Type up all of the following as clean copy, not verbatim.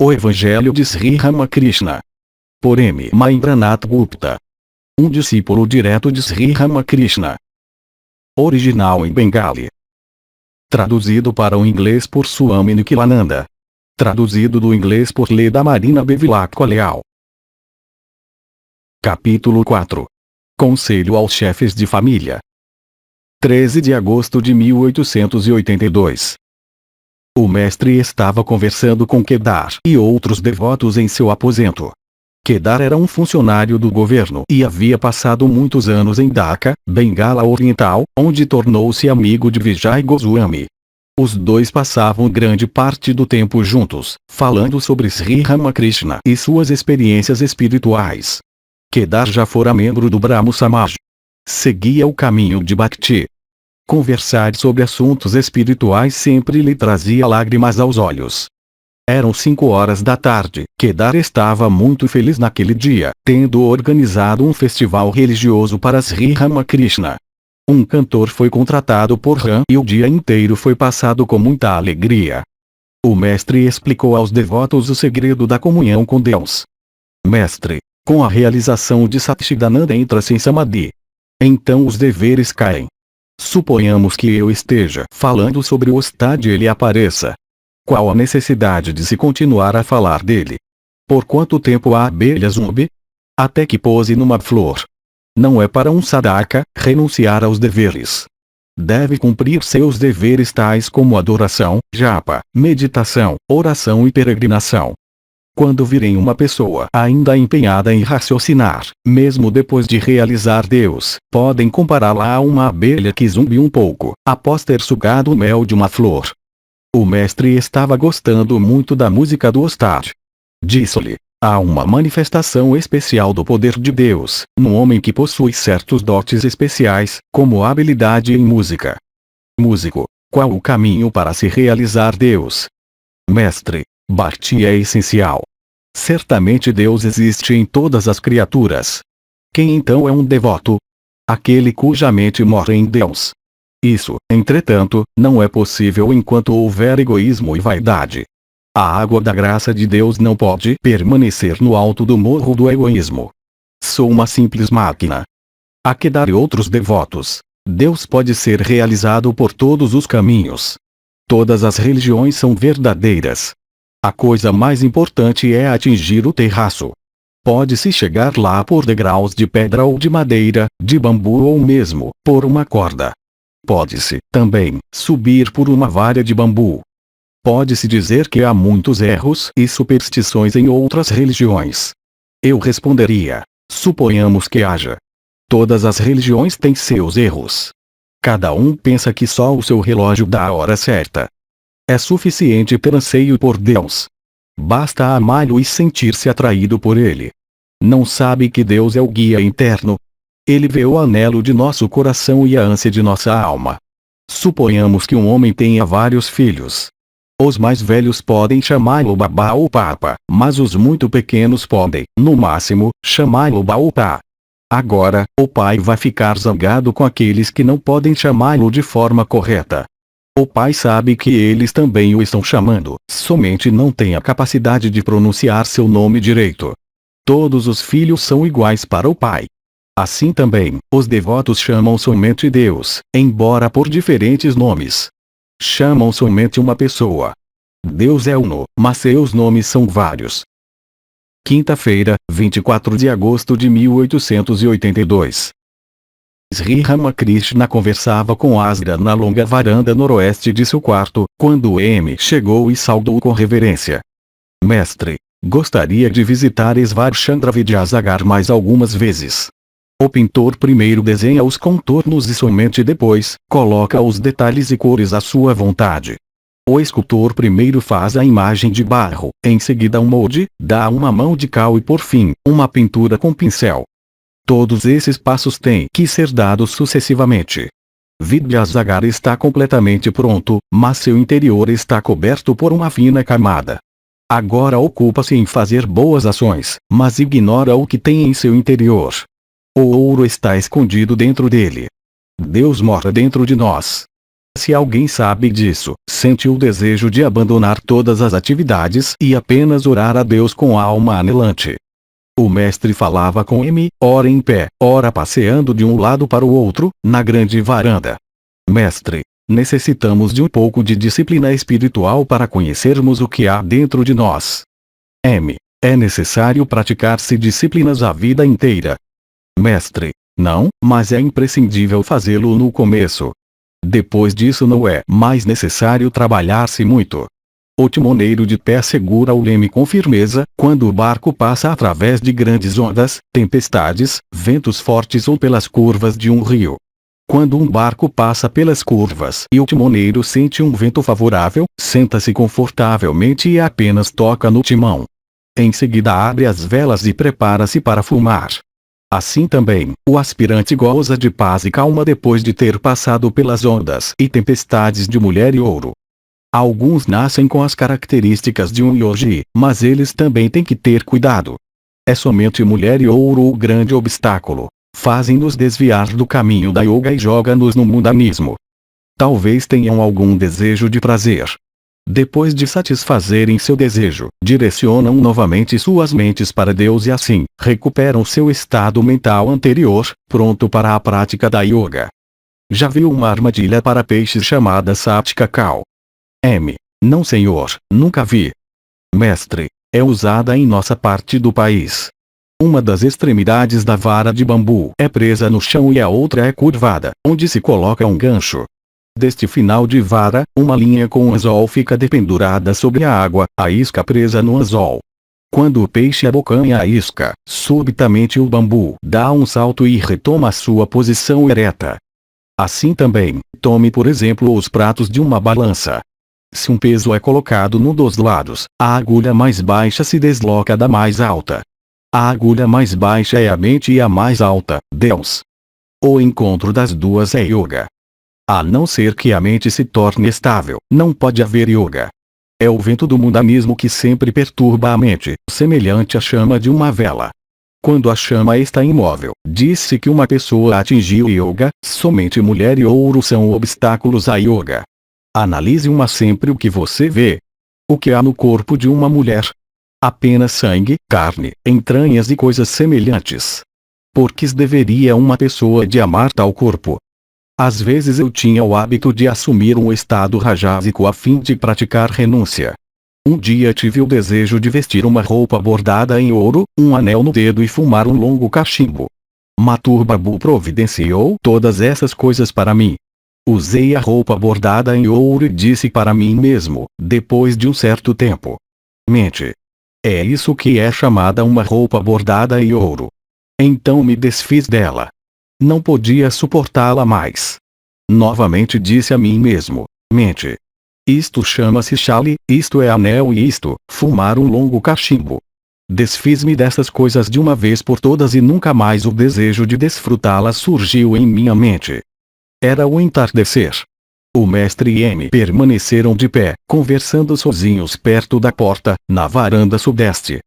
O Evangelho de Sri Ramakrishna. Por M. Mahendranath Gupta. Um discípulo direto de Sri Ramakrishna. Original em Bengali. Traduzido para o inglês por Swami Nikhilananda. Traduzido do inglês por Leda Marina Bevilacqua Leal. Capítulo 4. Conselho aos chefes de família. 13 de agosto de 1882. O mestre estava conversando com Kedar e outros devotos em seu aposento. Kedar era um funcionário do governo e havia passado muitos anos em Dhaka, Bengala Oriental, onde tornou-se amigo de Vijay Goswami. Os dois passavam grande parte do tempo juntos, falando sobre Sri Ramakrishna e suas experiências espirituais. Kedar já fora membro do Brahmo Samaj. Seguia o caminho de Bhakti. Conversar sobre assuntos espirituais sempre lhe trazia lágrimas aos olhos. Eram 5 horas da tarde. Kedar estava muito feliz naquele dia, tendo organizado um festival religioso para Sri Ramakrishna. Um cantor foi contratado por Ram e o dia inteiro foi passado com muita alegria. O mestre explicou aos devotos o segredo da comunhão com Deus. Mestre, com a realização de Satchidananda entra-se em Samadhi. Então os deveres caem. Suponhamos que eu esteja falando sobre o Ustad e ele apareça. Qual a necessidade de se continuar a falar dele? Por quanto tempo a abelha zumbi? Até que pose numa flor. Não é para um sadhaka renunciar aos deveres. Deve cumprir seus deveres tais como adoração, japa, meditação, oração e peregrinação. Quando virem uma pessoa ainda empenhada em raciocinar, mesmo depois de realizar Deus, podem compará-la a uma abelha que zumbi um pouco, após ter sugado o mel de uma flor. O mestre estava gostando muito da música do Ustad. Disse-lhe: há uma manifestação especial do poder de Deus, num homem que possui certos dotes especiais, como a habilidade em música. Músico, qual o caminho para se realizar Deus? Mestre, Bhakti é essencial. Certamente Deus existe em todas as criaturas. Quem então é um devoto? Aquele cuja mente mora em Deus. Isso, entretanto, não é possível enquanto houver egoísmo e vaidade. A água da graça de Deus não pode permanecer no alto do morro do egoísmo. Sou uma simples máquina. A Kedar e outros devotos, Deus pode ser realizado por todos os caminhos. Todas as religiões são verdadeiras. A coisa mais importante é atingir o terraço. Pode-se chegar lá por degraus de pedra ou de madeira, de bambu ou mesmo, por uma corda. Pode-se, também, subir por uma vara de bambu. Pode-se dizer que há muitos erros e superstições em outras religiões. Eu responderia: suponhamos que haja. Todas as religiões têm seus erros. Cada um pensa que só o seu relógio dá a hora certa. É suficiente ter anseio por Deus. Basta amá-lo e sentir-se atraído por ele. Não sabe que Deus é o guia interno? Ele vê o anelo de nosso coração e a ânsia de nossa alma. Suponhamos que um homem tenha vários filhos. Os mais velhos podem chamá-lo babá ou papa, mas os muito pequenos podem, no máximo, chamá-lo baupá. Agora, o pai vai ficar zangado com aqueles que não podem chamá-lo de forma correta. O pai sabe que eles também o estão chamando, somente não tem a capacidade de pronunciar seu nome direito. Todos os filhos são iguais para o pai. Assim também, os devotos chamam somente Deus, embora por diferentes nomes. Chamam somente uma pessoa. Deus é uno, mas seus nomes são vários. Quinta-feira, 24 de agosto de 1882. Sri Ramakrishna conversava com Asra na longa varanda noroeste de seu quarto, quando M chegou e saudou com reverência. Mestre, gostaria de visitar Esvar Chandra Vidyasagar mais algumas vezes. O pintor primeiro desenha os contornos e somente depois, coloca os detalhes e cores à sua vontade. O escultor primeiro faz a imagem de barro, em seguida um molde, dá uma mão de cal e por fim, uma pintura com pincel. Todos esses passos têm que ser dados sucessivamente. Vidyasagar está completamente pronto, mas seu interior está coberto por uma fina camada. Agora ocupa-se em fazer boas ações, mas ignora o que tem em seu interior. O ouro está escondido dentro dele. Deus mora dentro de nós. Se alguém sabe disso, sente o desejo de abandonar todas as atividades e apenas orar a Deus com a alma anelante. O mestre falava com M, ora em pé, ora passeando de um lado para o outro, na grande varanda. Mestre, necessitamos de um pouco de disciplina espiritual para conhecermos o que há dentro de nós. M. É necessário praticar-se disciplinas a vida inteira. Mestre, não, mas é imprescindível fazê-lo no começo. Depois disso não é mais necessário trabalhar-se muito. O timoneiro de pé segura o leme com firmeza, quando o barco passa através de grandes ondas, tempestades, ventos fortes ou pelas curvas de um rio. Quando um barco passa pelas curvas e o timoneiro sente um vento favorável, senta-se confortavelmente e apenas toca no timão. Em seguida abre as velas e prepara-se para fumar. Assim também, o aspirante goza de paz e calma depois de ter passado pelas ondas e tempestades de mulher e ouro. Alguns nascem com as características de um yogi, mas eles também têm que ter cuidado. É somente mulher e ouro o grande obstáculo. Fazem-nos desviar do caminho da yoga e joga-nos no mundanismo. Talvez tenham algum desejo de prazer. Depois de satisfazerem seu desejo, direcionam novamente suas mentes para Deus e assim, recuperam seu estado mental anterior, pronto para a prática da yoga. Já viu uma armadilha para peixes chamada Satika Kal? M. Não senhor, nunca vi. Mestre, é usada em nossa parte do país. Uma das extremidades da vara de bambu é presa no chão e a outra é curvada, onde se coloca um gancho. Deste final de vara, uma linha com um anzol fica dependurada sobre a água, a isca presa no anzol. Quando o peixe abocanha a isca, subitamente o bambu dá um salto e retoma sua posição ereta. Assim também, tome por exemplo os pratos de uma balança. Se um peso é colocado num dos lados, a agulha mais baixa se desloca da mais alta. A agulha mais baixa é a mente e a mais alta, Deus. O encontro das duas é yoga. A não ser que a mente se torne estável, não pode haver yoga. É o vento do mundanismo que sempre perturba a mente, semelhante à chama de uma vela. Quando a chama está imóvel, diz-se que uma pessoa atingiu yoga, somente mulher e ouro são obstáculos à yoga. Analise sempre o que você vê. O que há no corpo de uma mulher? Apenas sangue, carne, entranhas e coisas semelhantes. Por que deveria uma pessoa de amar tal corpo? Às vezes eu tinha o hábito de assumir um estado rajásico a fim de praticar renúncia. Um dia tive o desejo de vestir uma roupa bordada em ouro, um anel no dedo e fumar um longo cachimbo. Mathur Babu providenciou todas essas coisas para mim. Usei a roupa bordada em ouro e disse para mim mesmo, depois de um certo tempo: mente. É isso que é chamada uma roupa bordada em ouro. Então me desfiz dela. Não podia suportá-la mais. Novamente disse a mim mesmo: mente. Isto chama-se chale, isto é anel e isto, fumar um longo cachimbo. Desfiz-me dessas coisas de uma vez por todas e nunca mais o desejo de desfrutá-las surgiu em minha mente. Era o entardecer. O mestre e M permaneceram de pé, conversando sozinhos perto da porta, na varanda sudeste.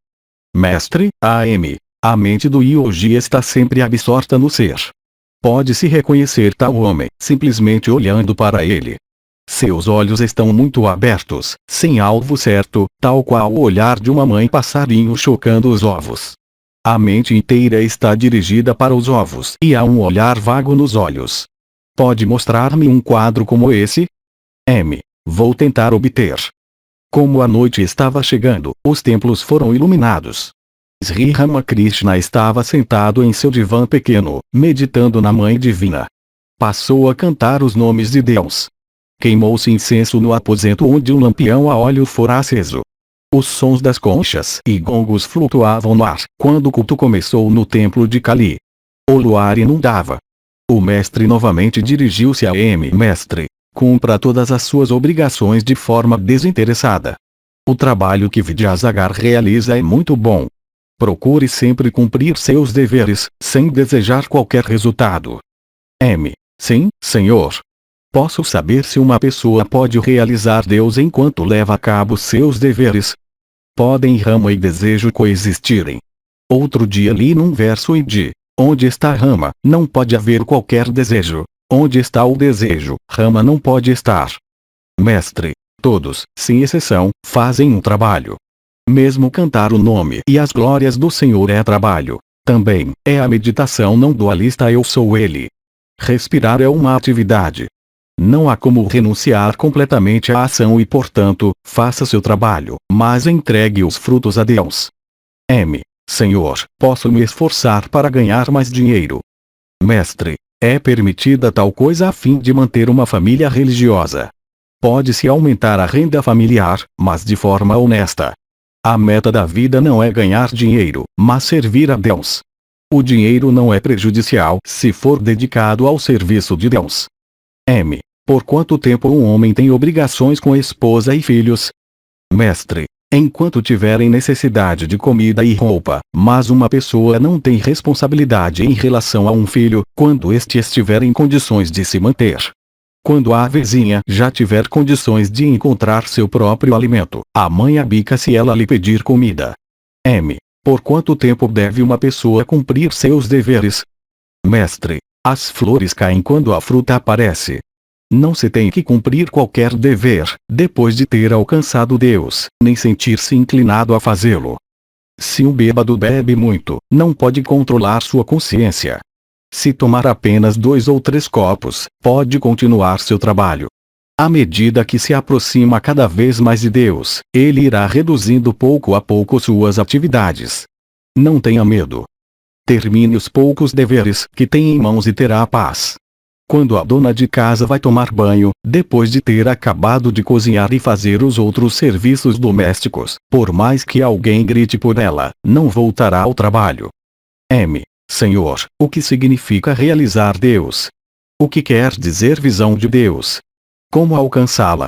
Mestre, A.M. A mente do yogi está sempre absorta no ser. Pode-se reconhecer tal homem, simplesmente olhando para ele. Seus olhos estão muito abertos, sem alvo certo, tal qual o olhar de uma mãe passarinho chocando os ovos. A mente inteira está dirigida para os ovos e há um olhar vago nos olhos. Pode mostrar-me um quadro como esse? M. Vou tentar obter. Como a noite estava chegando, os templos foram iluminados. Sri Ramakrishna estava sentado em seu divã pequeno, meditando na Mãe Divina. Passou a cantar os nomes de Deus. Queimou-se incenso no aposento onde um lampião a óleo fora aceso. Os sons das conchas e gongos flutuavam no ar, quando o culto começou no templo de Kali. O luar inundava. O mestre novamente dirigiu-se a M. Mestre, cumpra todas as suas obrigações de forma desinteressada. O trabalho que Vidyasagar realiza é muito bom. Procure sempre cumprir seus deveres, sem desejar qualquer resultado. M. Sim, senhor. Posso saber se uma pessoa pode realizar Deus enquanto leva a cabo seus deveres? Podem Rama e desejo coexistirem. Outro dia li num verso e de: onde está Rama, não pode haver qualquer desejo. Onde está o desejo, Rama não pode estar. Mestre, todos, sem exceção, fazem um trabalho. Mesmo cantar o nome e as glórias do Senhor é trabalho. Também, é a meditação não dualista eu sou Ele. Respirar é uma atividade. Não há como renunciar completamente à ação e portanto, faça seu trabalho, mas entregue os frutos a Deus. Senhor, posso me esforçar para ganhar mais dinheiro. Mestre, é permitida tal coisa a fim de manter uma família religiosa. Pode-se aumentar a renda familiar, mas de forma honesta. A meta da vida não é ganhar dinheiro, mas servir a Deus. O dinheiro não é prejudicial se for dedicado ao serviço de Deus. Por quanto tempo um homem tem obrigações com esposa e filhos? Mestre, enquanto tiverem necessidade de comida e roupa, mas uma pessoa não tem responsabilidade em relação a um filho, quando este estiver em condições de se manter. Quando a vizinha já tiver condições de encontrar seu próprio alimento, a mãe abica se ela lhe pedir comida. Por quanto tempo deve uma pessoa cumprir seus deveres? Mestre, as flores caem quando a fruta aparece. Não se tem que cumprir qualquer dever, depois de ter alcançado Deus, nem sentir-se inclinado a fazê-lo. Se um bêbado bebe muito, não pode controlar sua consciência. Se tomar apenas 2 ou 3 copos, pode continuar seu trabalho. À medida que se aproxima cada vez mais de Deus, ele irá reduzindo pouco a pouco suas atividades. Não tenha medo. Termine os poucos deveres que tem em mãos e terá paz. Quando a dona de casa vai tomar banho, depois de ter acabado de cozinhar e fazer os outros serviços domésticos, por mais que alguém grite por ela, não voltará ao trabalho. Senhor, o que significa realizar Deus? O que quer dizer visão de Deus? Como alcançá-la?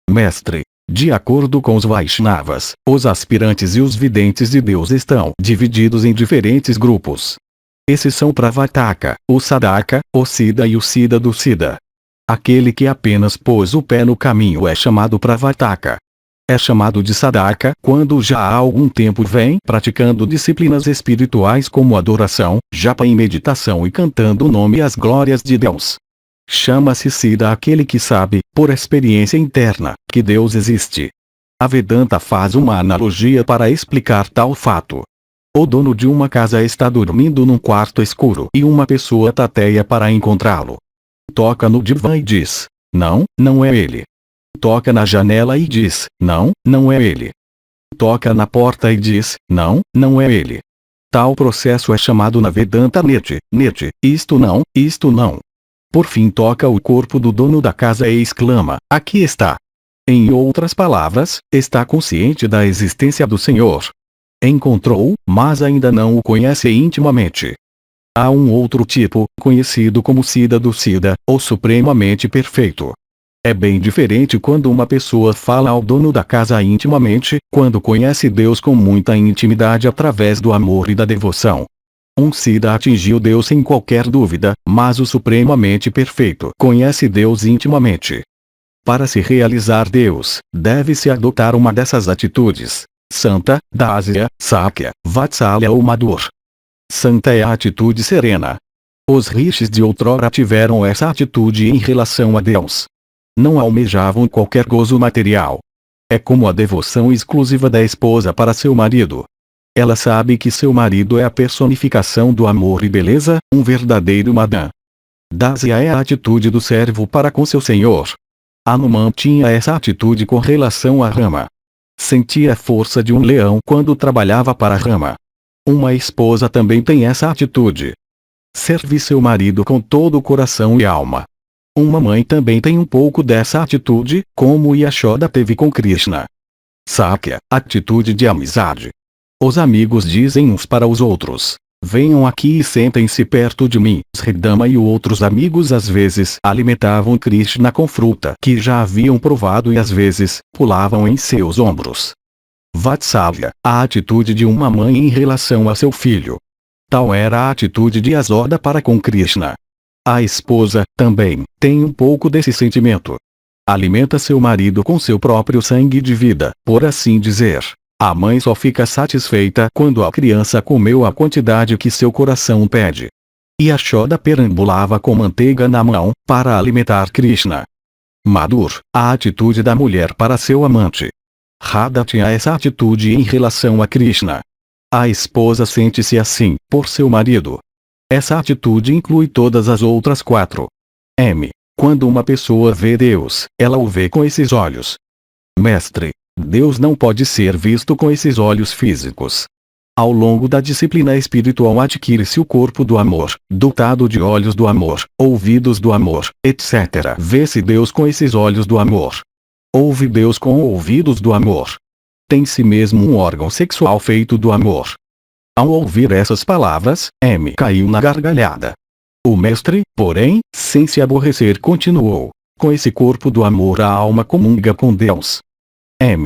Mestre, de acordo com os Vaishnavas, os aspirantes e os videntes de Deus estão divididos em diferentes grupos. Esses são Pravataka, o Sadaka, o Siddha e o Siddha do Siddha. Aquele que apenas pôs o pé no caminho é chamado Pravataka. É chamado de Sadaka quando já há algum tempo vem praticando disciplinas espirituais como adoração, japa e meditação e cantando o nome e as glórias de Deus. Chama-se Siddha aquele que sabe, por experiência interna, que Deus existe. A Vedanta faz uma analogia para explicar tal fato. O dono de uma casa está dormindo num quarto escuro e uma pessoa tateia para encontrá-lo. Toca no divã e diz: não, não é ele. Toca na janela e diz: não, não é ele. Toca na porta e diz: não, não é ele. Tal processo é chamado na Vedanta neti, isto não, isto não. Por fim toca o corpo do dono da casa e exclama: aqui está. Em outras palavras, está consciente da existência do Senhor. Encontrou, mas ainda não o conhece intimamente. Há um outro tipo, conhecido como Siddha do Siddha, ou supremamente perfeito. É bem diferente quando uma pessoa fala ao dono da casa intimamente, quando conhece Deus com muita intimidade através do amor e da devoção. Um Siddha atingiu Deus sem qualquer dúvida, mas o supremamente perfeito conhece Deus intimamente. Para se realizar Deus, deve-se adotar uma dessas atitudes: Santa, Dasya, Sakya, Vatsalya ou Madhur. Santa é a atitude serena. Os rishis de outrora tiveram essa atitude em relação a Deus. Não almejavam qualquer gozo material. É como a devoção exclusiva da esposa para seu marido. Ela sabe que seu marido é a personificação do amor e beleza, um verdadeiro Madan. Dasya é a atitude do servo para com seu senhor. Hanuman tinha essa atitude com relação a Rama. Sentia a força de um leão quando trabalhava para Rama. Uma esposa também tem essa atitude. Serve seu marido com todo o coração e alma. Uma mãe também tem um pouco dessa atitude, como Yashoda teve com Krishna. Sakya, atitude de amizade. Os amigos dizem uns para os outros: venham aqui e sentem-se perto de mim. Sridama e outros amigos às vezes alimentavam Krishna com fruta que já haviam provado e às vezes pulavam em seus ombros. Vatsalya, a atitude de uma mãe em relação a seu filho. Tal era a atitude de Yashoda para com Krishna. A esposa, também, tem um pouco desse sentimento. Alimenta seu marido com seu próprio sangue de vida, por assim dizer. A mãe só fica satisfeita quando a criança comeu a quantidade que seu coração pede. e Yashoda perambulava com manteiga na mão, para alimentar Krishna. Madhur, a atitude da mulher para seu amante. Radha tinha essa atitude em relação a Krishna. A esposa sente-se assim, por seu marido. Essa atitude inclui todas as outras 4. Quando uma pessoa vê Deus, ela o vê com esses olhos. Mestre, Deus não pode ser visto com esses olhos físicos. Ao longo da disciplina espiritual adquire-se o corpo do amor, dotado de olhos do amor, ouvidos do amor, etc. Vê-se Deus com esses olhos do amor. Ouve Deus com ouvidos do amor. Tem-se mesmo um órgão sexual feito do amor. Ao ouvir essas palavras, caiu na gargalhada. O mestre, porém, sem se aborrecer continuou. Com esse corpo do amor a alma comunga com Deus.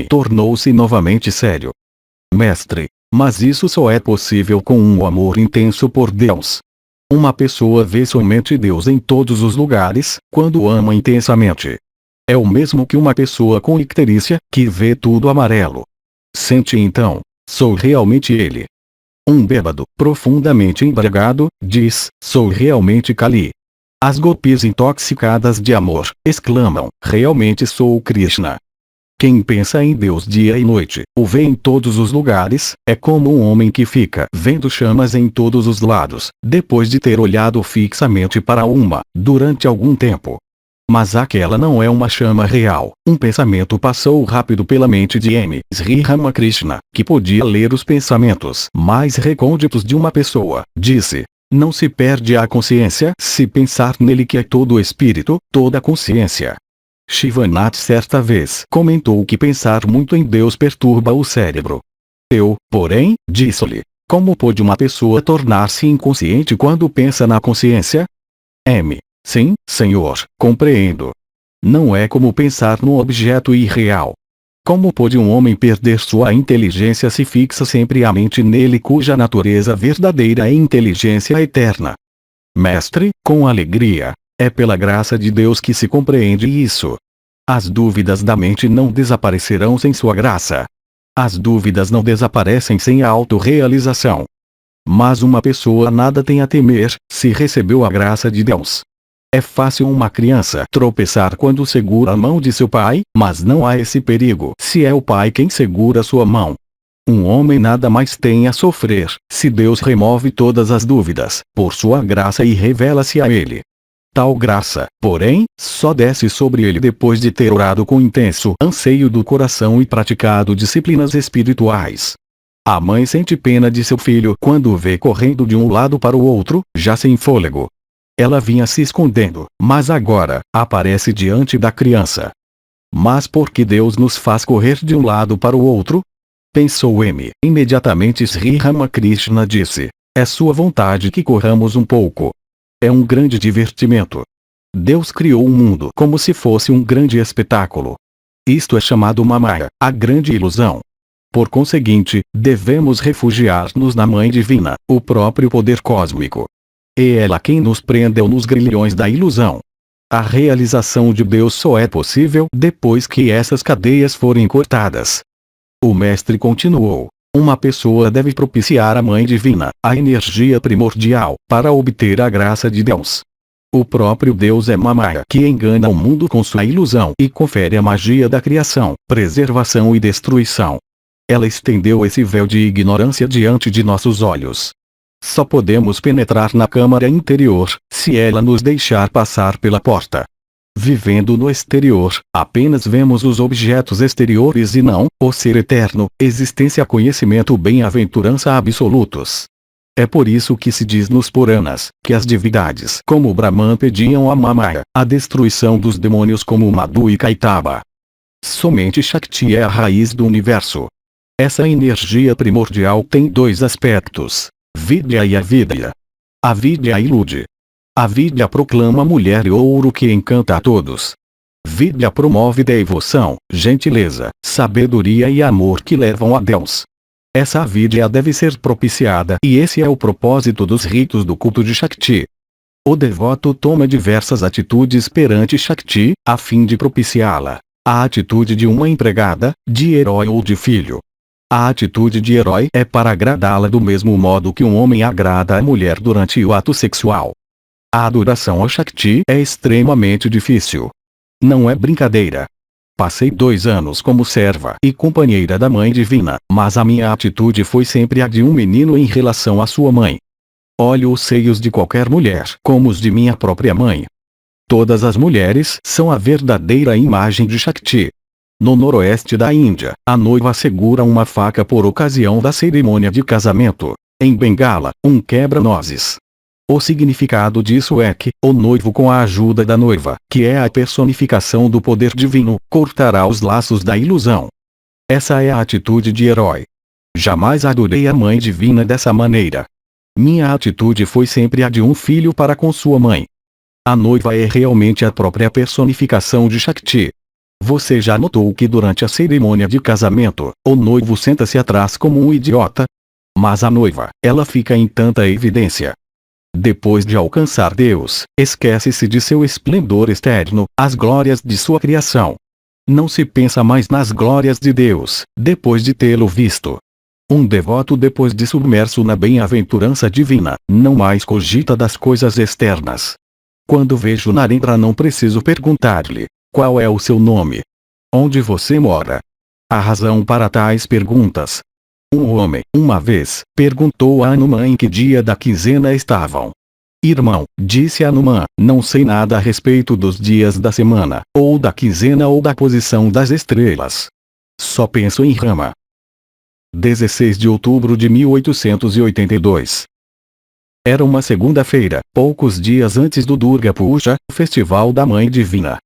Tornou-se novamente sério. Mestre, mas isso só é possível com um amor intenso por Deus. Uma pessoa vê somente Deus em todos os lugares, quando ama intensamente. É o mesmo que uma pessoa com icterícia, que vê tudo amarelo. Sente então, sou realmente ele. Um bêbado, profundamente embriagado, diz, sou realmente Kali. As gopis intoxicadas de amor, exclamam, realmente sou Krishna. Quem pensa em Deus dia e noite, o vê em todos os lugares, é como um homem que fica vendo chamas em todos os lados, depois de ter olhado fixamente para uma, durante algum tempo. Mas aquela não é uma chama real. Um pensamento passou rápido pela mente de Sri Ramakrishna, que podia ler os pensamentos mais recônditos de uma pessoa. Disse, não se perde a consciência se pensar nele que é todo o espírito, toda a consciência. Shivanath certa vez comentou que pensar muito em Deus perturba o cérebro. Eu, porém, disse-lhe, como pode uma pessoa tornar-se inconsciente quando pensa na consciência? Sim, senhor, compreendo. Não é como pensar num objeto irreal. Como pode um homem perder sua inteligência se fixa sempre a mente nele cuja natureza verdadeira é inteligência eterna? Mestre, com alegria, é pela graça de Deus que se compreende isso. As dúvidas da mente não desaparecerão sem sua graça. As dúvidas não desaparecem sem a autorrealização. Mas uma pessoa nada tem a temer, se recebeu a graça de Deus. É fácil uma criança tropeçar quando segura a mão de seu pai, mas não há esse perigo se é o pai quem segura sua mão. Um homem nada mais tem a sofrer, se Deus remove todas as dúvidas, por sua graça e revela-se a ele. Tal graça, porém, só desce sobre ele depois de ter orado com intenso anseio do coração e praticado disciplinas espirituais. A mãe sente pena de seu filho quando o vê correndo de um lado para o outro, já sem fôlego. Ela vinha se escondendo, mas agora, aparece diante da criança. Mas por que Deus nos faz correr de um lado para o outro? Pensou imediatamente Sri Ramakrishna disse, é sua vontade que corramos um pouco. É um grande divertimento. Deus criou o mundo como se fosse um grande espetáculo. Isto é chamado Maya, a grande ilusão. Por conseguinte, devemos refugiar-nos na Mãe Divina, o próprio poder cósmico. É ela quem nos prendeu nos grilhões da ilusão. A realização de Deus só é possível depois que essas cadeias forem cortadas. O mestre continuou. Uma pessoa deve propiciar a Mãe Divina, a energia primordial, para obter a graça de Deus. O próprio Deus é Maya que engana o mundo com sua ilusão e confere a magia da criação, preservação e destruição. Ela estendeu esse véu de ignorância diante de nossos olhos. Só podemos penetrar na câmara interior, se ela nos deixar passar pela porta. Vivendo no exterior, apenas vemos os objetos exteriores e não o ser eterno, existência, conhecimento, bem-aventurança absolutos. É por isso que se diz nos Puranas, que as divindades como Brahman pediam a Maya, a destruição dos demônios como Madhu e Kaitaba. Somente Shakti é a raiz do universo. Essa energia primordial tem 2 aspectos, Vidya e Avidya. A Vidya ilude. A Vidya proclama a mulher e ouro que encanta a todos. Vidya promove devoção, gentileza, sabedoria e amor que levam a Deus. Essa Vidya deve ser propiciada e esse é o propósito dos ritos do culto de Shakti. O devoto toma diversas atitudes perante Shakti, a fim de propiciá-la. A atitude de uma empregada, de herói ou de filho. A atitude de herói é para agradá-la do mesmo modo que um homem agrada a mulher durante o ato sexual. A adoração ao Shakti é extremamente difícil. Não é brincadeira. Passei 2 anos como serva e companheira da Mãe Divina, mas a minha atitude foi sempre a de um menino em relação à sua mãe. Olho os seios de qualquer mulher como os de minha própria mãe. Todas as mulheres são a verdadeira imagem de Shakti. No noroeste da Índia, a noiva segura uma faca por ocasião da cerimônia de casamento. Em Bengala, um quebra-nozes. O significado disso é que, o noivo com a ajuda da noiva, que é a personificação do poder divino, cortará os laços da ilusão. Essa é a atitude de herói. Jamais adorei a Mãe Divina dessa maneira. Minha atitude foi sempre a de um filho para com sua mãe. A noiva é realmente a própria personificação de Shakti. Você já notou que durante a cerimônia de casamento, o noivo senta-se atrás como um idiota? Mas a noiva, ela fica em tanta evidência. Depois de alcançar Deus, esquece-se de seu esplendor externo, as glórias de sua criação. Não se pensa mais nas glórias de Deus, depois de tê-lo visto. Um devoto depois de submerso na bem-aventurança divina, não mais cogita das coisas externas. Quando vejo Narendra não preciso perguntar-lhe, qual é o seu nome? Onde você mora? A razão para tais perguntas. Um homem, uma vez, perguntou a Hanuman em que dia da quinzena estavam. Irmão, disse Hanuman, não sei nada a respeito dos dias da semana, ou da quinzena ou da posição das estrelas. Só penso em Rama. 16 de outubro de 1882. Era uma segunda-feira, poucos dias antes do Durga Puja, festival da Mãe Divina.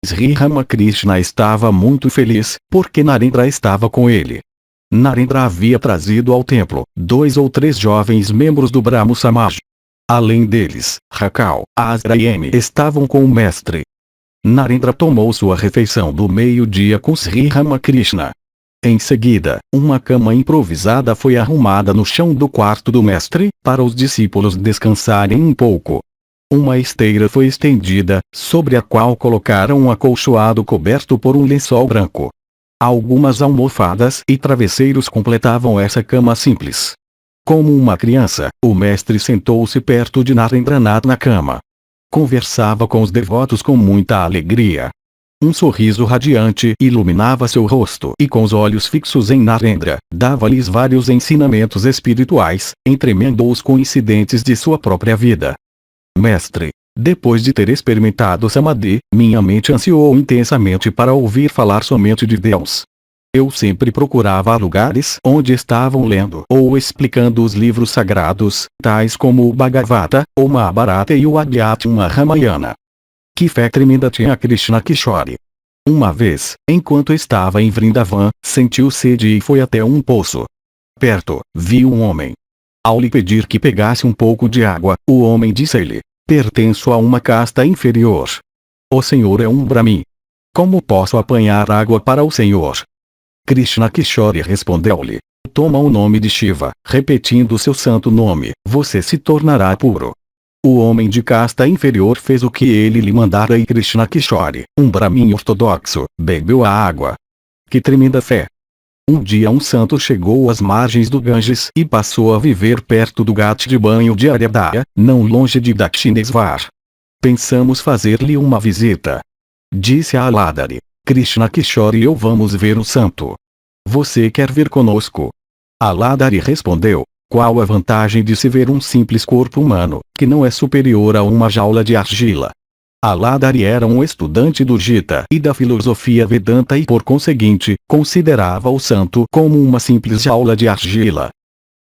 Sri Ramakrishna estava muito feliz, porque Narendra estava com ele. Narendra havia trazido ao templo 2 ou 3 jovens membros do Brahmo Samaj. Além deles, Rakal, Asra e M estavam com o mestre. Narendra tomou sua refeição do meio-dia com Sri Ramakrishna. Em seguida, uma cama improvisada foi arrumada no chão do quarto do mestre, para os discípulos descansarem um pouco. Uma esteira foi estendida, sobre a qual colocaram um acolchoado coberto por um lençol branco. Algumas almofadas e travesseiros completavam essa cama simples. Como uma criança, o mestre sentou-se perto de Narendranath na cama. Conversava com os devotos com muita alegria. Um sorriso radiante iluminava seu rosto e com os olhos fixos em Narendra, dava-lhes vários ensinamentos espirituais, entremendo-os com incidentes de sua própria vida. Mestre, depois de ter experimentado Samadhi, minha mente ansiou intensamente para ouvir falar somente de Deus. Eu sempre procurava lugares onde estavam lendo ou explicando os livros sagrados, tais como o Bhagavata, o Mahabharata e o Adhyatma Ramayana. Que fé tremenda tinha Krishna Kishore! Uma vez, enquanto estava em Vrindavan, sentiu sede e foi até um poço. Perto, viu um homem. Ao lhe pedir que pegasse um pouco de água, o homem disse-lhe, pertenço a uma casta inferior. O Senhor é um Brahmin. Como posso apanhar água para o Senhor? Krishna Kishore respondeu-lhe, toma o nome de Shiva, repetindo seu santo nome, você se tornará puro. O homem de casta inferior fez o que ele lhe mandara e Krishna Kishore, um Brahmin ortodoxo, bebeu a água. Que tremenda fé! Um dia um santo chegou às margens do Ganges e passou a viver perto do ghat de banho de Aryadaya, não longe de Dakshinesvar. Pensamos fazer-lhe uma visita. Disse a Aladari, Krishna Kishore e eu vamos ver o santo. Você quer vir conosco? Aladari respondeu, qual a vantagem de se ver um simples corpo humano, que não é superior a uma jaula de argila? Aladari era um estudante do Gita e da filosofia Vedanta e por conseguinte, considerava o santo como uma simples jaula de argila.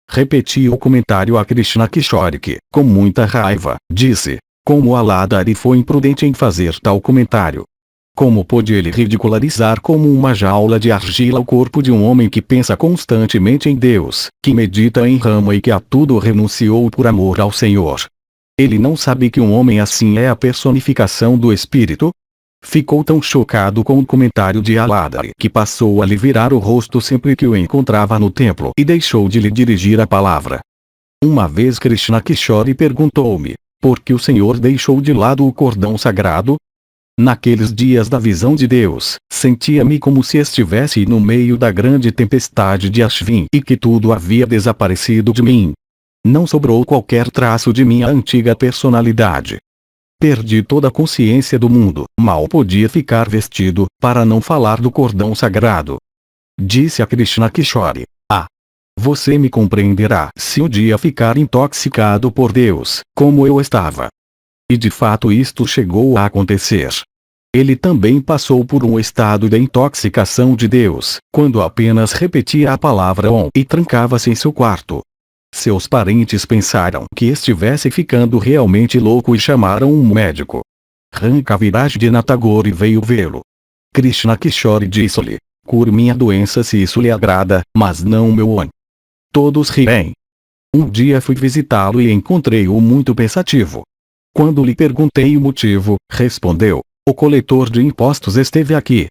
Repetia o comentário a Krishna Kishore que, com muita raiva, disse, como Aladari foi imprudente em fazer tal comentário. Como pôde ele ridicularizar como uma jaula de argila o corpo de um homem que pensa constantemente em Deus, que medita em Rama e que a tudo renunciou por amor ao Senhor? Ele não sabe que um homem assim é a personificação do Espírito? Ficou tão chocado com o comentário de Aladari que passou a lhe virar o rosto sempre que o encontrava no templo e deixou de lhe dirigir a palavra. Uma vez Krishna Kishore perguntou-me, por que o Senhor deixou de lado o cordão sagrado? Naqueles dias da visão de Deus, sentia-me como se estivesse no meio da grande tempestade de Ashvin e que tudo havia desaparecido de mim. Não sobrou qualquer traço de minha antiga personalidade. Perdi toda a consciência do mundo, mal podia ficar vestido, para não falar do cordão sagrado. Disse a Krishna Kishore: você me compreenderá se um dia ficar intoxicado por Deus, como eu estava. E de fato isto chegou a acontecer. Ele também passou por um estado de intoxicação de Deus, quando apenas repetia a palavra Om e trancava-se em seu quarto. Seus parentes pensaram que estivesse ficando realmente louco e chamaram um médico. Ram Kaviraj de Natagore veio vê-lo. Krishna Kishore disse-lhe: cure minha doença se isso lhe agrada, mas não o meu Om. Todos riem. Um dia fui visitá-lo e encontrei-o muito pensativo. Quando lhe perguntei o motivo, respondeu: o coletor de impostos esteve aqui.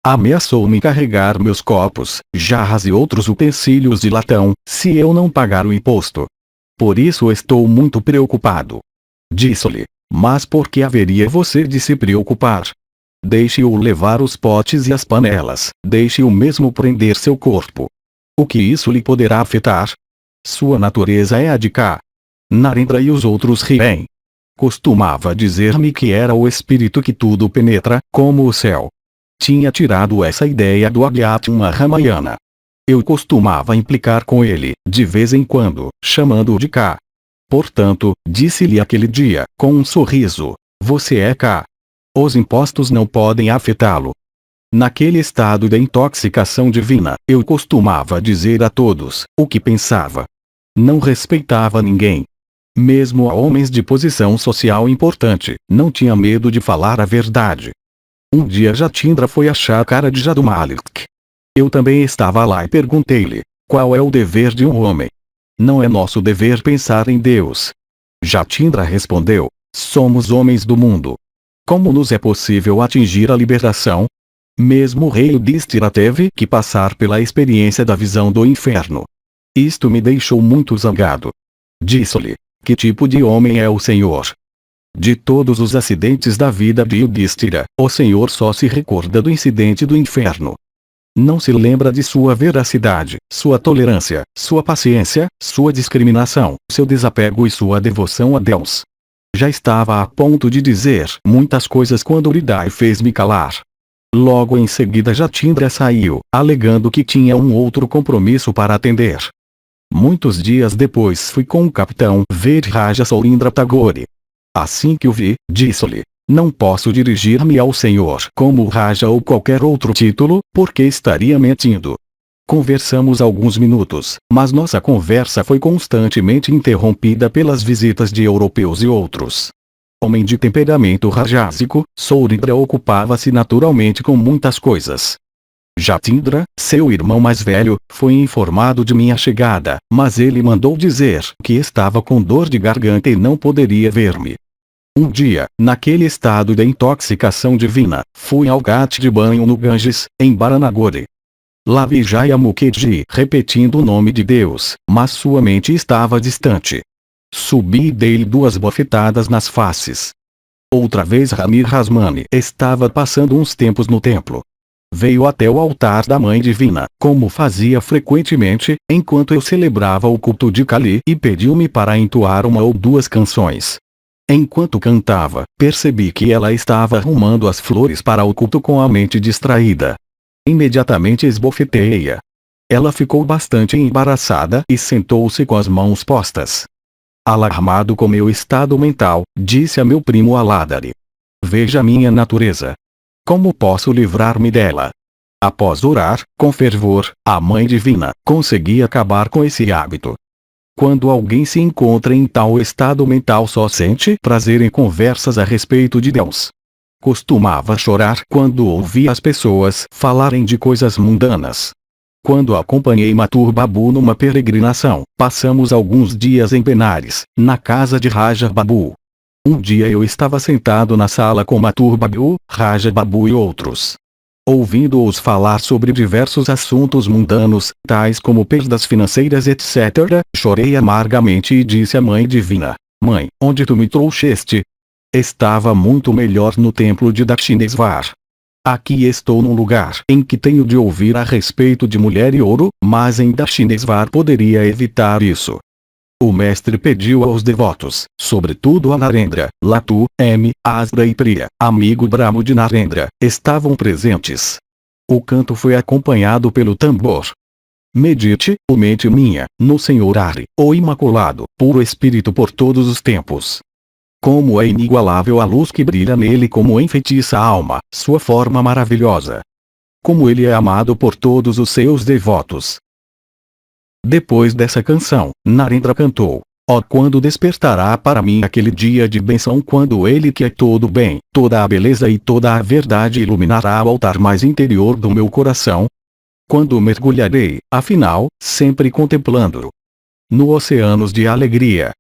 Ameaçou-me carregar meus copos, jarras e outros utensílios de latão, se eu não pagar o imposto. Por isso estou muito preocupado. Disse-lhe: mas por que haveria você de se preocupar? Deixe-o levar os potes e as panelas, deixe-o mesmo prender seu corpo. O que isso lhe poderá afetar? Sua natureza é a de cá. Narendra e os outros riem. Costumava dizer-me que era o espírito que tudo penetra, como o céu. Tinha tirado essa ideia do Adhyatma Ramayana. Eu costumava implicar com ele, de vez em quando, chamando-o de cá. Portanto, disse-lhe aquele dia, com um sorriso: você é cá. Os impostos não podem afetá-lo. Naquele estado de intoxicação divina, eu costumava dizer a todos o que pensava. Não respeitava ninguém. Mesmo a homens de posição social importante, não tinha medo de falar a verdade. Um dia Jatindra foi à chácara de Jadumalik. Eu também estava lá e perguntei-lhe: qual é o dever de um homem? Não é nosso dever pensar em Deus. Jatindra respondeu: somos homens do mundo. Como nos é possível atingir a liberação? Mesmo o rei Yudhishthira teve que passar pela experiência da visão do inferno. Isto me deixou muito zangado. Disse-lhe: que tipo de homem é o Senhor? De todos os acidentes da vida de Yudhishthira, o Senhor só se recorda do incidente do inferno. Não se lembra de sua veracidade, sua tolerância, sua paciência, sua discriminação, seu desapego e sua devoção a Deus. Já estava a ponto de dizer muitas coisas quando Uridai fez-me calar. Logo em seguida Jatindra saiu, alegando que tinha um outro compromisso para atender. Muitos dias depois fui com o capitão ver Raja Sourindra Tagore. Assim que o vi, disse-lhe: não posso dirigir-me ao Senhor como Raja ou qualquer outro título, porque estaria mentindo. Conversamos alguns minutos, mas nossa conversa foi constantemente interrompida pelas visitas de europeus e outros. Homem de temperamento rajásico, Sourindra ocupava-se naturalmente com muitas coisas. Jatindra, seu irmão mais velho, foi informado de minha chegada, mas ele mandou dizer que estava com dor de garganta e não poderia ver-me. Um dia, naquele estado de intoxicação divina, fui ao ghat de banho no Ganges, em Baranagore. Lá vi Jaya Mukherjee repetindo o nome de Deus, mas sua mente estava distante. Subi e dei-lhe 2 bofetadas nas faces. Outra vez Ramir Rasmani estava passando uns tempos no templo. Veio até o altar da Mãe Divina, como fazia frequentemente, enquanto eu celebrava o culto de Kali, e pediu-me para entoar 1 ou 2 canções. Enquanto cantava, percebi que ela estava arrumando as flores para o culto com a mente distraída. Imediatamente esbofeteei-a. Ela ficou bastante embaraçada e sentou-se com as mãos postas. Alarmado com meu estado mental, disse a meu primo Aladari: veja minha natureza. Como posso livrar-me dela? Após orar, com fervor, a Mãe Divina conseguia acabar com esse hábito. Quando alguém se encontra em tal estado mental só sente prazer em conversas a respeito de Deus. Costumava chorar quando ouvia as pessoas falarem de coisas mundanas. Quando acompanhei Mathur Babu numa peregrinação, passamos alguns dias em Benares, na casa de Raja Babu. Um dia eu estava sentado na sala com Mathur Babu, Raja Babu e outros. Ouvindo-os falar sobre diversos assuntos mundanos, tais como perdas financeiras etc., chorei amargamente e disse à Mãe Divina: Mãe, onde tu me trouxeste? estava muito melhor no templo de Dakshinesvar. Aqui estou num lugar em que tenho de ouvir a respeito de mulher e ouro, mas em Dakshinesvar poderia evitar isso. O mestre pediu aos devotos, sobretudo a Narendra, Latu, Asra e Priya, amigo Brahmo de Narendra, estavam presentes. O canto foi acompanhado pelo tambor. Medite, ó mente minha, no Senhor Hari, o Imaculado, puro Espírito por todos os tempos. Como é inigualável a luz que brilha nele, como enfeitiça a alma, sua forma maravilhosa. Como ele é amado por todos os seus devotos. Depois dessa canção, Narendra cantou: ó, quando despertará para mim aquele dia de bênção, quando ele que é todo bem, toda a beleza e toda a verdade iluminará o altar mais interior do meu coração? Quando mergulharei, afinal, sempre contemplando-o no oceanos de alegria.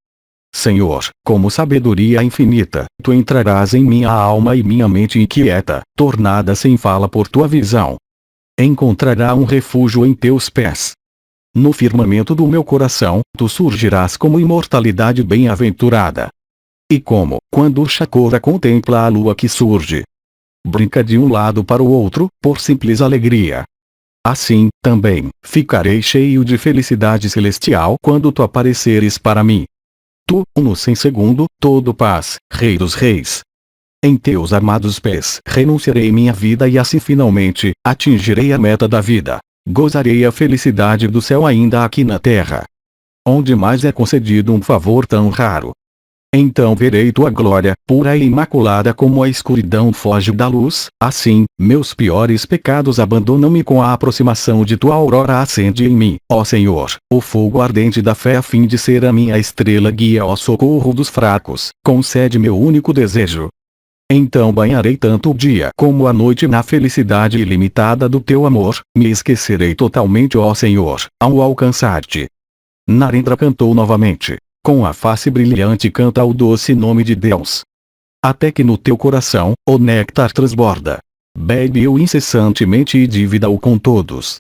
Senhor, como sabedoria infinita, tu entrarás em minha alma e minha mente inquieta, tornada sem fala por tua visão. Encontrará um refúgio em teus pés. No firmamento do meu coração, tu surgirás como imortalidade bem-aventurada. E como, quando o chakora contempla a lua que surge, brinca de um lado para o outro, por simples alegria. Assim, também, ficarei cheio de felicidade celestial quando tu apareceres para mim. Tu, no sem segundo, todo paz, Rei dos Reis. Em teus amados pés renunciarei minha vida e assim finalmente, atingirei a meta da vida. Gozarei a felicidade do céu ainda aqui na terra. Onde mais é concedido um favor tão raro. Então verei tua glória, pura e imaculada, como a escuridão foge da luz, assim, meus piores pecados abandonam-me com a aproximação de tua aurora. Acende em mim, ó Senhor, o fogo ardente da fé a fim de ser a minha estrela guia, ó socorro dos fracos, concede meu único desejo. Então banharei tanto o dia como a noite na felicidade ilimitada do teu amor, me esquecerei totalmente, ó Senhor, ao alcançar-te. Narendra cantou novamente. Com a face brilhante canta o doce nome de Deus. Até que no teu coração, o néctar transborda. Bebe-o incessantemente e divida-o com todos.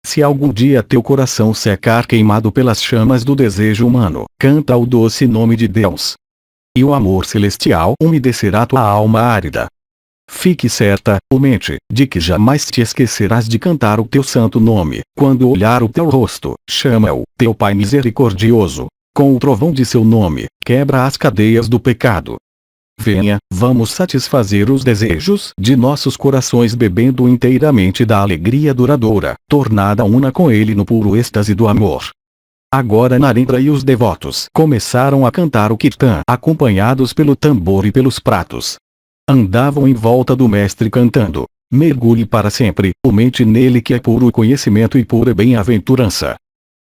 Se algum dia teu coração secar queimado pelas chamas do desejo humano, canta o doce nome de Deus. E o amor celestial umedecerá tua alma árida. Fique certa, ó mente, de que jamais te esquecerás de cantar o teu santo nome, quando olhar o teu rosto, chama-o, teu Pai misericordioso. Com o trovão de seu nome, quebra as cadeias do pecado. Venha, vamos satisfazer os desejos de nossos corações bebendo inteiramente da alegria duradoura, tornada una com ele no puro êxtase do amor. Agora Narendra e os devotos começaram a cantar o kirtan, acompanhados pelo tambor e pelos pratos. Andavam em volta do mestre cantando: mergulhe para sempre, ó mente nele que é puro conhecimento e pura bem-aventurança.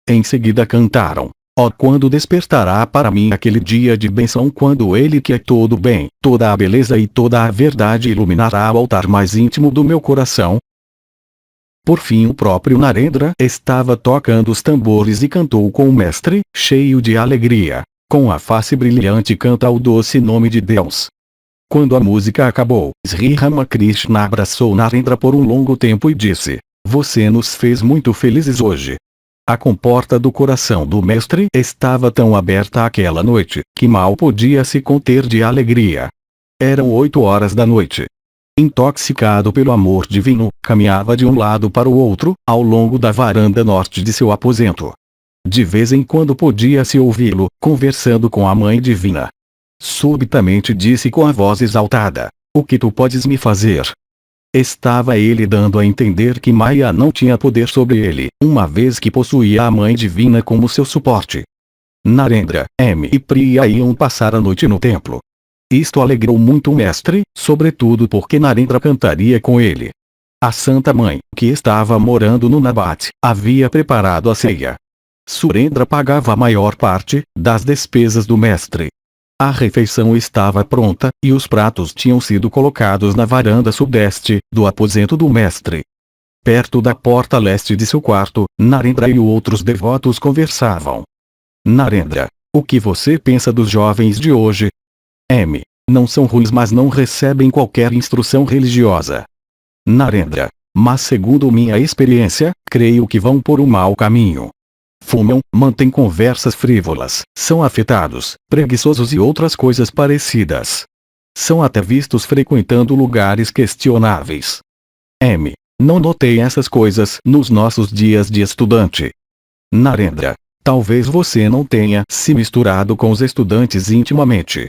Em seguida cantaram: ó, quando despertará para mim aquele dia de bênção, quando ele que é todo bem, toda a beleza e toda a verdade iluminará o altar mais íntimo do meu coração. Por fim o próprio Narendra estava tocando os tambores e cantou com o mestre, cheio de alegria. Com a face brilhante canta o doce nome de Deus. Quando a música acabou, Sri Ramakrishna abraçou Narendra por um longo tempo e disse: você nos fez muito felizes hoje. A comporta do coração do mestre estava tão aberta aquela noite, que mal podia se conter de alegria. Eram 8 horas da noite. Intoxicado pelo amor divino, caminhava de um lado para o outro, ao longo da varanda norte de seu aposento. De vez em quando podia-se ouvi-lo, conversando com a Mãe Divina. Subitamente disse com a voz exaltada: o que tu podes me fazer? Estava ele dando a entender que Maya não tinha poder sobre ele, uma vez que possuía a Mãe Divina como seu suporte. Narendra, e Priya iam passar a noite no templo. Isto alegrou muito o mestre, sobretudo porque Narendra cantaria com ele. A Santa Mãe, que estava morando no Nabat, havia preparado a ceia. Surendra pagava a maior parte das despesas do mestre. A refeição estava pronta, e os pratos tinham sido colocados na varanda sudeste, do aposento do mestre. Perto da porta leste de seu quarto, Narendra e outros devotos conversavam. Narendra, o que você pensa dos jovens de hoje? Não são ruins, mas não recebem qualquer instrução religiosa. Narendra, mas segundo minha experiência, creio que vão por um mau caminho. Fumam, mantêm conversas frívolas, são afetados, preguiçosos e outras coisas parecidas. São até vistos frequentando lugares questionáveis. M. Não notei essas coisas nos nossos dias de estudante. Narendra. Talvez você não tenha se misturado com os estudantes intimamente.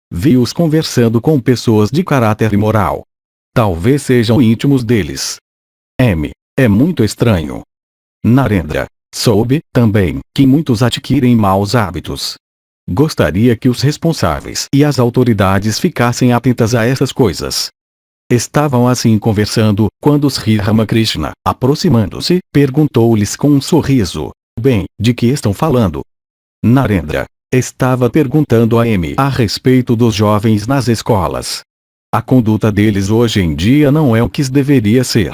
Vi-os conversando com pessoas de caráter imoral. Talvez sejam íntimos deles. M. É muito estranho. Narendra. Soube, também, que muitos adquirem maus hábitos. Gostaria que os responsáveis e as autoridades ficassem atentas a essas coisas. Estavam assim conversando, quando Sri Ramakrishna, aproximando-se, perguntou-lhes com um sorriso: Bem, de que estão falando? Narendra. Estava perguntando a M a respeito dos jovens nas escolas. A conduta deles hoje em dia não é o que deveria ser.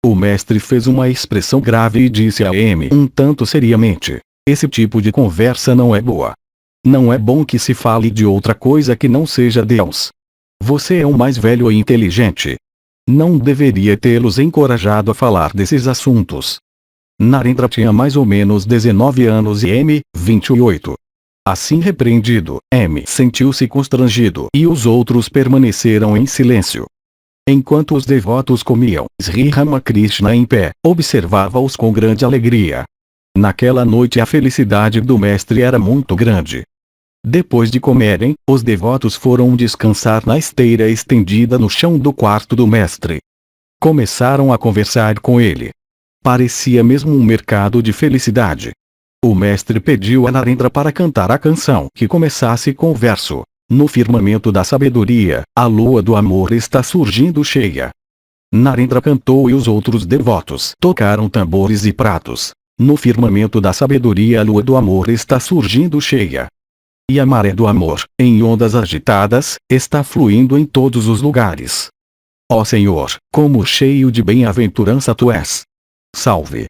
O mestre fez uma expressão grave e disse a M um tanto seriamente: esse tipo de conversa não é boa. Não é bom que se fale de outra coisa que não seja Deus. Você é o mais velho e inteligente. Não deveria tê-los encorajado a falar desses assuntos. Narendra tinha mais ou menos 19 anos e M, 28. Assim repreendido, M sentiu-se constrangido e os outros permaneceram em silêncio. Enquanto os devotos comiam, Sri Ramakrishna em pé, observava-os com grande alegria. Naquela noite a felicidade do mestre era muito grande. Depois de comerem, os devotos foram descansar na esteira estendida no chão do quarto do mestre. Começaram a conversar com ele. Parecia mesmo um mercado de felicidade. O mestre pediu a Narendra para cantar a canção que começasse com o verso: no firmamento da sabedoria, a lua do amor está surgindo cheia. Narendra cantou e os outros devotos tocaram tambores e pratos. No firmamento da sabedoria a lua do amor está surgindo cheia. E a maré do amor, em ondas agitadas, está fluindo em todos os lugares. Ó Senhor, como cheio de bem-aventurança tu és. Salve!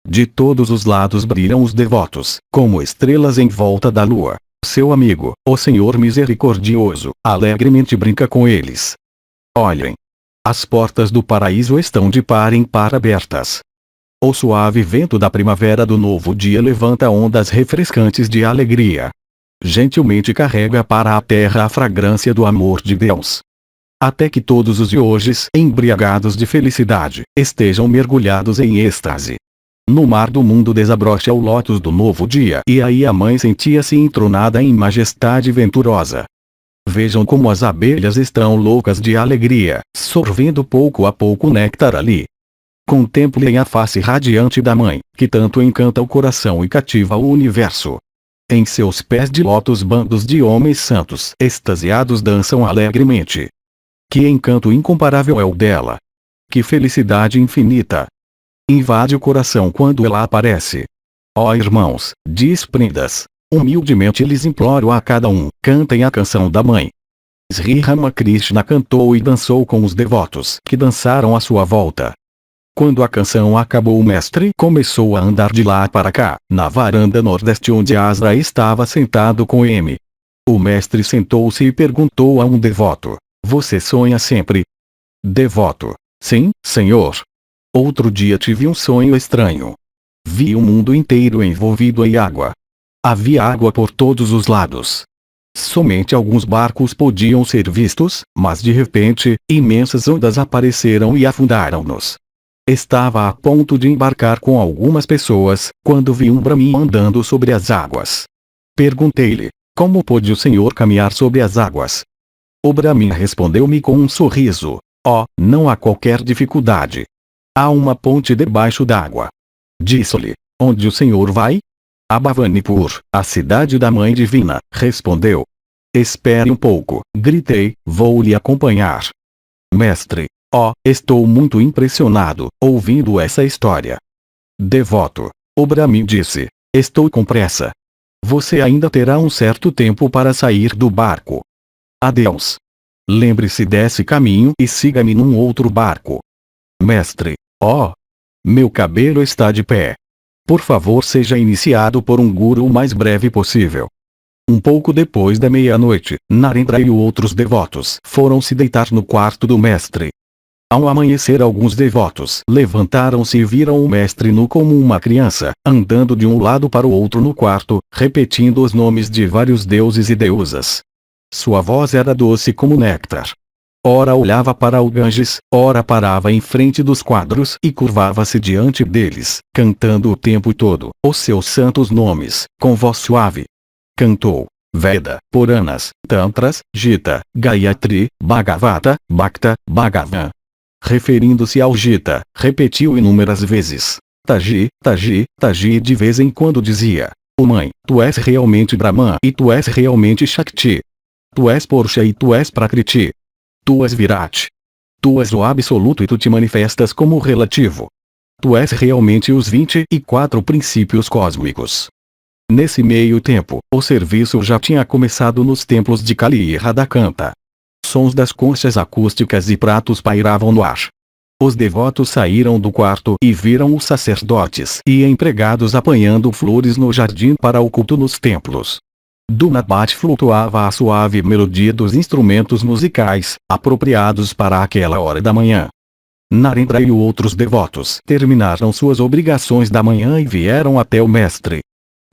De todos os lados brilham os devotos, como estrelas em volta da lua. Seu amigo, o Senhor misericordioso, alegremente brinca com eles. Olhem! As portas do paraíso estão de par em par abertas. O suave vento da primavera do novo dia levanta ondas refrescantes de alegria. Gentilmente carrega para a terra a fragrância do amor de Deus. Até que todos os yogis, embriagados de felicidade, estejam mergulhados em êxtase. No mar do mundo desabrocha o lótus do novo dia e aí a mãe sentia-se entronada em majestade venturosa. Vejam como as abelhas estão loucas de alegria, sorvendo pouco a pouco o néctar ali. Contemplem a face radiante da mãe, que tanto encanta o coração e cativa o universo. Em seus pés de lótus bandos de homens santos extasiados dançam alegremente. Que encanto incomparável é o dela! Que felicidade infinita! Invade o coração quando ela aparece. Ó irmãos, desprendas, humildemente lhes imploro a cada um, cantem a canção da mãe. Sri Ramakrishna cantou e dançou com os devotos que dançaram à sua volta. Quando a canção acabou, o mestre começou a andar de lá para cá, na varanda nordeste onde Asra estava sentado com M. O mestre sentou-se e perguntou a um devoto: Você sonha sempre? Devoto: Sim, senhor. Outro dia tive um sonho estranho. Vi o mundo inteiro envolvido em água. Havia água por todos os lados. Somente alguns barcos podiam ser vistos, mas de repente, imensas ondas apareceram e afundaram-nos. Estava a ponto de embarcar com algumas pessoas, quando vi um Brahmin andando sobre as águas. Perguntei-lhe: Como pôde o senhor caminhar sobre as águas? O Brahmin respondeu-me com um sorriso: não há qualquer dificuldade. Há uma ponte debaixo d'água. Disse-lhe: Onde o senhor vai? A Bhavanipur, a cidade da Mãe Divina, respondeu. Espere um pouco, gritei, vou lhe acompanhar. Mestre, estou muito impressionado, ouvindo essa história. Devoto, o Brahmin disse, estou com pressa. Você ainda terá um certo tempo para sair do barco. Adeus. Lembre-se desse caminho e siga-me num outro barco. Mestre, meu cabelo está de pé. Por favor, seja iniciado por um guru o mais breve possível. Um pouco depois da meia-noite, Narendra e outros devotos foram se deitar no quarto do mestre. Ao amanhecer, alguns devotos levantaram-se e viram o mestre nu como uma criança, andando de um lado para o outro no quarto, repetindo os nomes de vários deuses e deusas. Sua voz era doce como néctar. Ora olhava para o Ganges, ora parava em frente dos quadros e curvava-se diante deles, cantando o tempo todo os seus santos nomes, com voz suave. Cantou Veda, Puranas, Tantras, Gita, Gayatri, Bhagavata, Bhakta, Bhagavan. Referindo-se ao Gita, repetiu inúmeras vezes Taji, Taji, Taji e de vez em quando dizia: "Oh mãe, tu és realmente Brahman e tu és realmente Shakti. Tu és Purusha e tu és Prakriti. Tu és Virat. Tu és o absoluto e tu te manifestas como o relativo. Tu és realmente os 24 princípios cósmicos." Nesse meio tempo, o serviço já tinha começado nos templos de Kali e Radhakanta. Sons das conchas acústicas e pratos pairavam no ar. Os devotos saíram do quarto e viram os sacerdotes e empregados apanhando flores no jardim para o culto nos templos. Do Nabat flutuava a suave melodia dos instrumentos musicais, apropriados para aquela hora da manhã. Narendra e outros devotos terminaram suas obrigações da manhã e vieram até o mestre.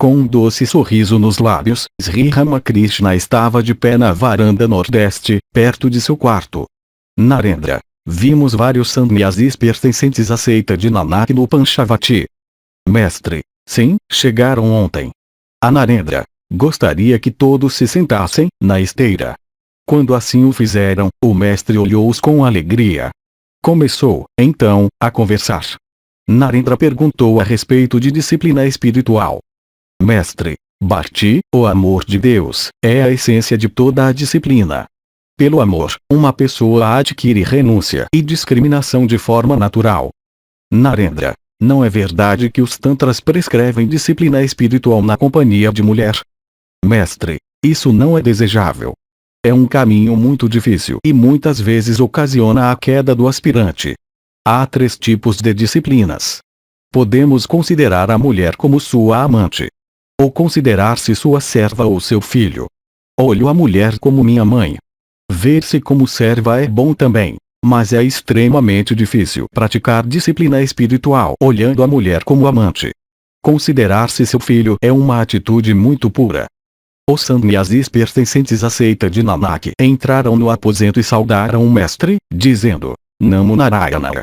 Com um doce sorriso nos lábios, Sri Ramakrishna estava de pé na varanda nordeste, perto de seu quarto. Narendra, vimos vários sannyasis pertencentes à seita de Nanak no Panchavati. Mestre, sim, chegaram ontem. A Narendra, gostaria que todos se sentassem na esteira. Quando assim o fizeram, o mestre olhou-os com alegria. Começou, então, a conversar. Narendra perguntou a respeito de disciplina espiritual. Mestre, Bhakti, o amor de Deus, é a essência de toda a disciplina. Pelo amor, uma pessoa adquire renúncia e discriminação de forma natural. Narendra, não é verdade que os tantras prescrevem disciplina espiritual na companhia de mulher? Mestre, isso não é desejável. É um caminho muito difícil e muitas vezes ocasiona a queda do aspirante. Há 3 tipos de disciplinas. Podemos considerar a mulher como sua amante. Ou considerar-se sua serva ou seu filho. Olho a mulher como minha mãe. Ver-se como serva é bom também, mas é extremamente difícil praticar disciplina espiritual olhando a mulher como amante. Considerar-se seu filho é uma atitude muito pura. Os sannyasis pertencentes à seita de Nanak entraram no aposento e saudaram o mestre, dizendo: Namo Narayana.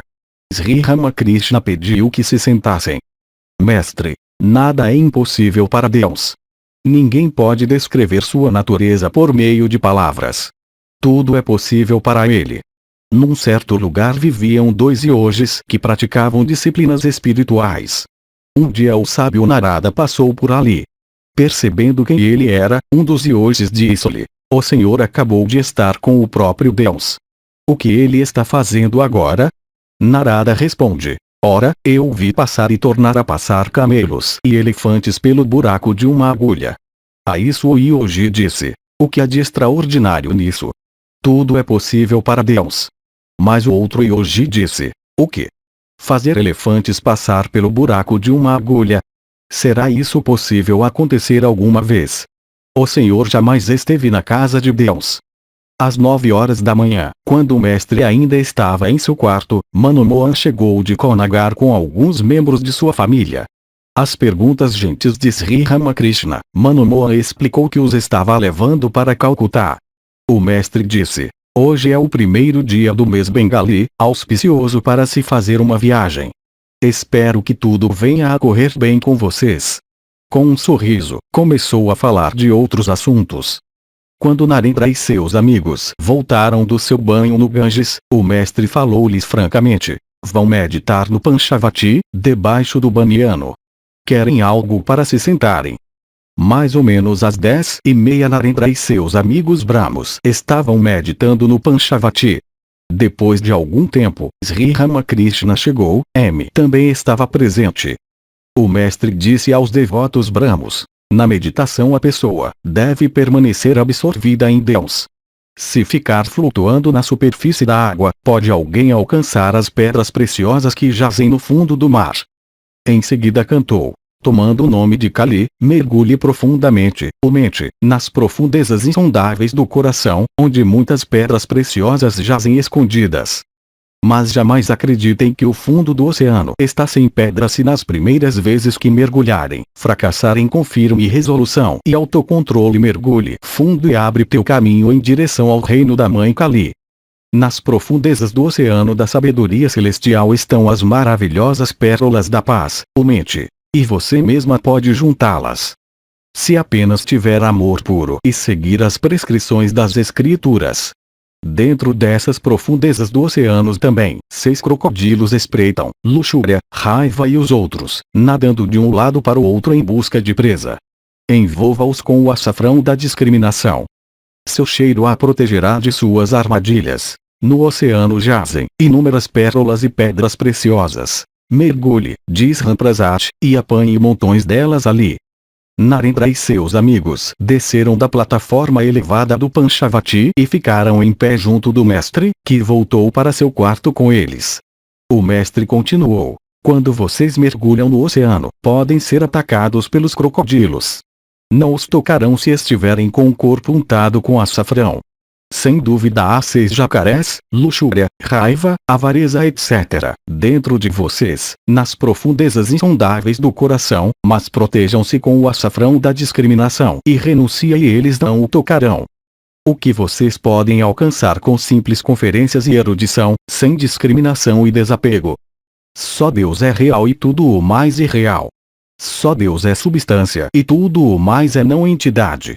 Sri Ramakrishna pediu que se sentassem. Mestre, nada é impossível para Deus. Ninguém pode descrever sua natureza por meio de palavras. Tudo é possível para ele. Num certo lugar viviam 2 yogis que praticavam disciplinas espirituais. Um dia o sábio Narada passou por ali. Percebendo quem ele era, um dos yogis disse-lhe: O Senhor acabou de estar com o próprio Deus. O que ele está fazendo agora? Narada responde: Ora, eu o vi passar e tornar a passar camelos e elefantes pelo buraco de uma agulha. A isso o yogi disse: O que há de extraordinário nisso? Tudo é possível para Deus. Mas o outro yogi disse: O que? Fazer elefantes passar pelo buraco de uma agulha? Será isso possível acontecer alguma vez? O Senhor jamais esteve na casa de Deus. Às 9 horas da manhã, quando o mestre ainda estava em seu quarto, Mano Mohan chegou de Konagar com alguns membros de sua família. Às perguntas gentis de Sri Ramakrishna, Mano Mohan explicou que os estava levando para Calcutá. O mestre disse: Hoje é o primeiro dia do mês bengali, auspicioso para se fazer uma viagem. Espero que tudo venha a correr bem com vocês. Com um sorriso, começou a falar de outros assuntos. Quando Narendra e seus amigos voltaram do seu banho no Ganges, o mestre falou-lhes francamente: Vão meditar no Panchavati, debaixo do banhiano. Querem algo para se sentarem. Mais ou menos às 10h30 Narendra e seus amigos brahmos estavam meditando no Panchavati. Depois de algum tempo, Sri Ramakrishna chegou, também estava presente. O mestre disse aos devotos brahmos: Na meditação a pessoa deve permanecer absorvida em Deus. Se ficar flutuando na superfície da água, pode alguém alcançar as pedras preciosas que jazem no fundo do mar. Em seguida cantou: Tomando o nome de Kali, mergulhe profundamente, mente, nas profundezas insondáveis do coração, onde muitas pedras preciosas jazem escondidas. Mas jamais acreditem que o fundo do oceano está sem pedra se nas primeiras vezes que mergulharem, fracassarem com firme resolução e autocontrole. Mergulhe fundo e abre teu caminho em direção ao reino da Mãe Kali. Nas profundezas do oceano da sabedoria celestial estão as maravilhosas pérolas da paz, mente, e você mesma pode juntá-las. Se apenas tiver amor puro e seguir as prescrições das Escrituras. Dentro dessas profundezas do oceano também, 6 crocodilos espreitam, luxúria, raiva e os outros, nadando de um lado para o outro em busca de presa. Envolva-os com o açafrão da discriminação. Seu cheiro a protegerá de suas armadilhas. No oceano jazem inúmeras pérolas e pedras preciosas. Mergulhe, diz Ramprasat, e apanhe montões delas ali. Narendra e seus amigos desceram da plataforma elevada do Panchavati e ficaram em pé junto do mestre, que voltou para seu quarto com eles. O mestre continuou: quando vocês mergulham no oceano, podem ser atacados pelos crocodilos. Não os tocarão se estiverem com o corpo untado com açafrão. Sem dúvida há 6 jacarés, luxúria, raiva, avareza etc. dentro de vocês, nas profundezas insondáveis do coração, mas protejam-se com o açafrão da discriminação e renuncia e eles não o tocarão. O que vocês podem alcançar com simples conferências e erudição, sem discriminação e desapego. Só Deus é real e tudo o mais irreal. Só Deus é substância e tudo o mais é não entidade.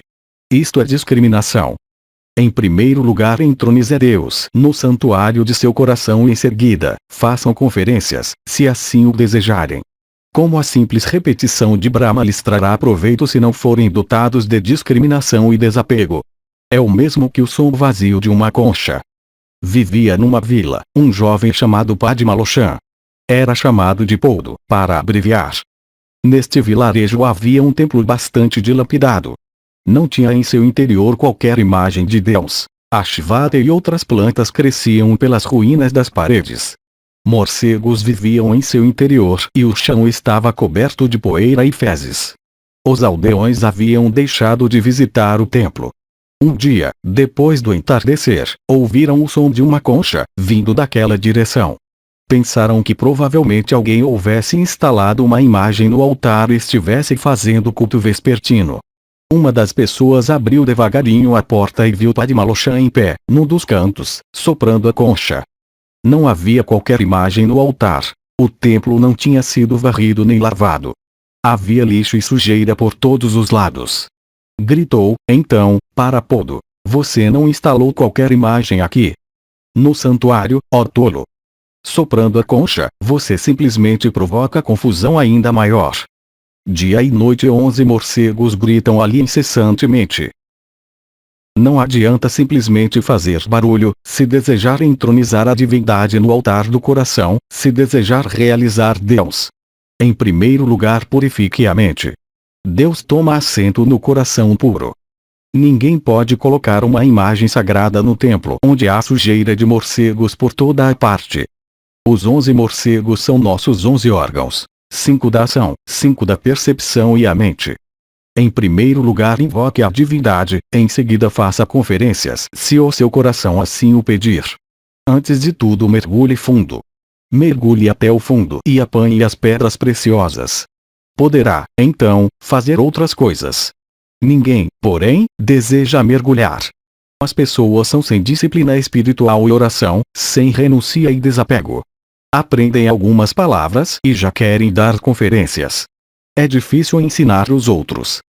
Isto é discriminação. Em primeiro lugar entronize Deus no santuário de seu coração e em seguida, façam conferências, se assim o desejarem. Como a simples repetição de Brahma lhes trará proveito se não forem dotados de discriminação e desapego. É o mesmo que o som vazio de uma concha. Vivia numa vila, um jovem chamado Padmalochan. Era chamado de Poldo, para abreviar. Neste vilarejo havia um templo bastante dilapidado. Não tinha em seu interior qualquer imagem de Deus. Ashvata e outras plantas cresciam pelas ruínas das paredes. Morcegos viviam em seu interior e o chão estava coberto de poeira e fezes. Os aldeões haviam deixado de visitar o templo. Um dia, depois do entardecer, ouviram o som de uma concha, vindo daquela direção. Pensaram que provavelmente alguém houvesse instalado uma imagem no altar e estivesse fazendo culto vespertino. Uma das pessoas abriu devagarinho a porta e viu Padmalochan em pé, num dos cantos, soprando a concha. Não havia qualquer imagem no altar. O templo não tinha sido varrido nem lavado. Havia lixo e sujeira por todos os lados. Gritou, então, para Poldo: você não instalou qualquer imagem aqui? No santuário, ó tolo! Soprando a concha, você simplesmente provoca confusão ainda maior. Dia e noite 11 morcegos gritam ali incessantemente. Não adianta simplesmente fazer barulho, se desejar entronizar a divindade no altar do coração, se desejar realizar Deus. Em primeiro lugar purifique a mente. Deus toma assento no coração puro. Ninguém pode colocar uma imagem sagrada no templo onde há sujeira de morcegos por toda a parte. Os 11 morcegos são nossos 11 órgãos. 5 da ação, 5 da percepção e a mente. Em primeiro lugar invoque a divindade, em seguida faça conferências se o seu coração assim o pedir. Antes de tudo mergulhe fundo. Mergulhe até o fundo e apanhe as pedras preciosas. Poderá, então, fazer outras coisas. Ninguém, porém, deseja mergulhar. As pessoas são sem disciplina espiritual e oração, sem renúncia e desapego. Aprendem algumas palavras e já querem dar conferências. É difícil ensinar os outros.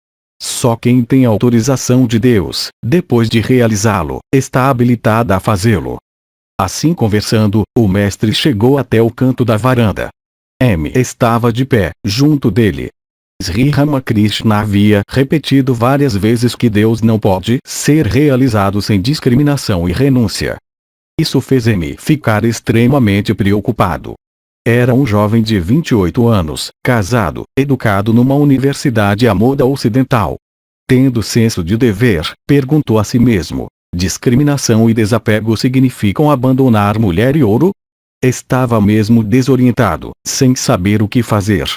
Só quem tem autorização de Deus, depois de realizá-lo, está habilitada a fazê-lo. Assim conversando, o mestre chegou até o canto da varanda. M estava de pé, junto dele. Sri Ramakrishna havia repetido várias vezes que Deus não pode ser realizado sem discriminação e renúncia. Isso fez M ficar extremamente preocupado. Era um jovem de 28 anos, casado, educado numa universidade à moda ocidental. Tendo senso de dever, perguntou a si mesmo: discriminação e desapego significam abandonar mulher e ouro? Estava mesmo desorientado, sem saber o que fazer.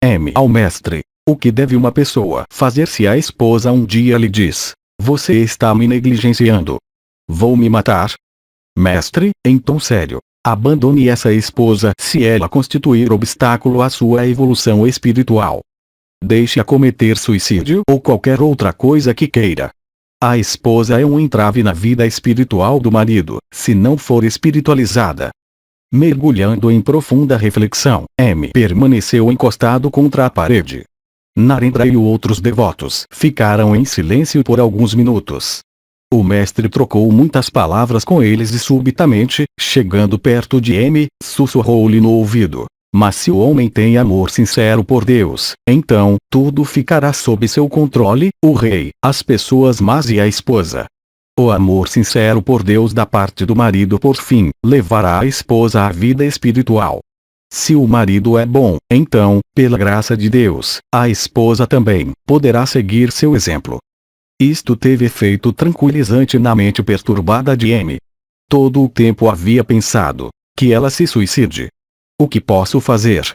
M ao mestre: o que deve uma pessoa fazer se a esposa um dia lhe diz: você está me negligenciando? Vou me matar? Mestre, em tom sério: Abandone essa esposa se ela constituir obstáculo à sua evolução espiritual. Deixe-a cometer suicídio ou qualquer outra coisa que queira. A esposa é um entrave na vida espiritual do marido, se não for espiritualizada. Mergulhando em profunda reflexão, M permaneceu encostado contra a parede. Narendra e outros devotos ficaram em silêncio por alguns minutos. O mestre trocou muitas palavras com eles e subitamente, chegando perto de M, sussurrou-lhe no ouvido: mas se o homem tem amor sincero por Deus, então, tudo ficará sob seu controle, o rei, as pessoas más e a esposa. O amor sincero por Deus da parte do marido por fim, levará a esposa à vida espiritual. Se o marido é bom, então, pela graça de Deus, a esposa também poderá seguir seu exemplo. Isto teve efeito tranquilizante na mente perturbada de M. Todo o tempo havia pensado: que ela se suicide. O que posso fazer?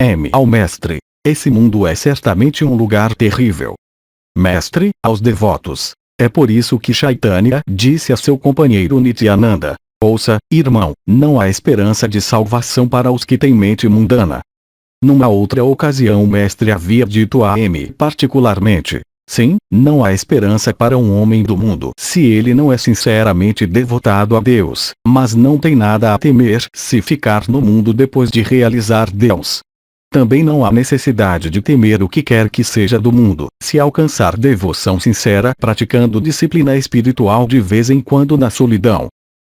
M. Ao mestre: esse mundo é certamente um lugar terrível. Mestre, aos devotos: é por isso que Chaitanya disse a seu companheiro Nityananda: ouça, irmão, não há esperança de salvação para os que têm mente mundana. Numa outra ocasião o mestre havia dito a M particularmente: sim, não há esperança para um homem do mundo se ele não é sinceramente devotado a Deus, mas não tem nada a temer se ficar no mundo depois de realizar Deus. Também não há necessidade de temer o que quer que seja do mundo, se alcançar devoção sincera praticando disciplina espiritual de vez em quando na solidão.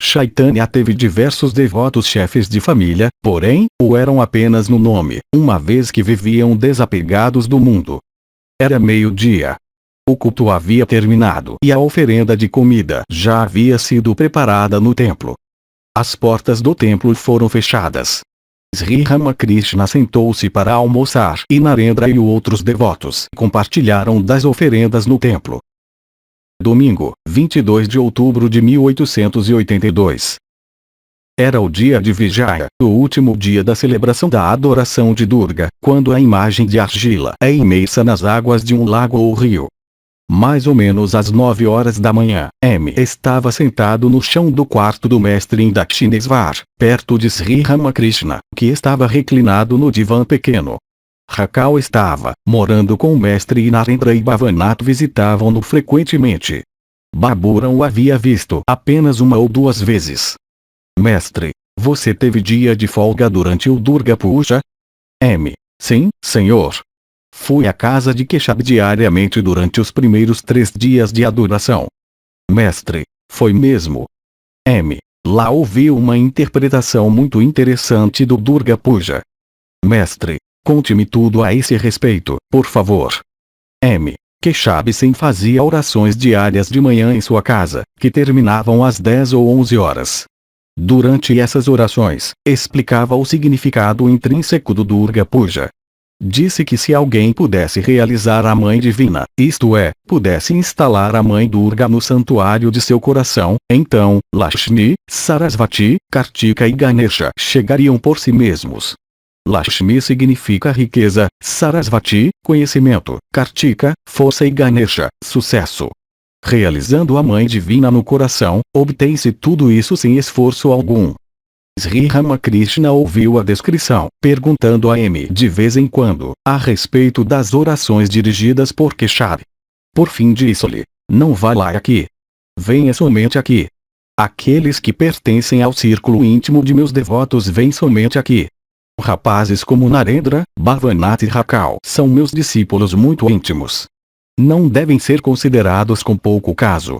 Chaitanya teve diversos devotos chefes de família, porém, o eram apenas no nome, uma vez que viviam desapegados do mundo. Era meio-dia. O culto havia terminado e a oferenda de comida já havia sido preparada no templo. As portas do templo foram fechadas. Sri Ramakrishna sentou-se para almoçar e Narendra e outros devotos compartilharam das oferendas no templo. Domingo, 22 de outubro de 1882. Era o dia de Vijaya, o último dia da celebração da adoração de Durga, quando a imagem de argila é imersa nas águas de um lago ou rio. Mais ou menos às 9 horas da manhã, M estava sentado no chão do quarto do mestre em Dakshinesvar, perto de Sri Ramakrishna, que estava reclinado no divã pequeno. Rakal estava morando com o mestre e Narendra e Bhavanath visitavam-no frequentemente. Baburam o havia visto apenas uma ou duas vezes. Mestre, você teve dia de folga durante o Durga Puja? M. Sim, senhor. Fui à casa de Keshab diariamente durante os primeiros 3 dias de adoração. Mestre, foi mesmo. M. Lá ouvi uma interpretação muito interessante do Durga Puja. Mestre, conte-me tudo a esse respeito, por favor. M. Keshab Sen fazia orações diárias de manhã em sua casa, que terminavam às 10 ou 11 horas. Durante essas orações, explicava o significado intrínseco do Durga Puja. Disse que se alguém pudesse realizar a Mãe Divina, isto é, pudesse instalar a Mãe Durga no santuário de seu coração, então, Lakshmi, Sarasvati, Kartika e Ganesha chegariam por si mesmos. Lakshmi significa riqueza, Sarasvati, conhecimento, Kartika, força e Ganesha, sucesso. Realizando a Mãe Divina no coração, obtém-se tudo isso sem esforço algum. Sri Ramakrishna ouviu a descrição, perguntando a M de vez em quando, a respeito das orações dirigidas por Keshab. Por fim disse-lhe: não vá lá aqui. Venha somente aqui. Aqueles que pertencem ao círculo íntimo de meus devotos vêm somente aqui. Rapazes como Narendra, Bhavanath e Rakal são meus discípulos muito íntimos. Não devem ser considerados com pouco caso.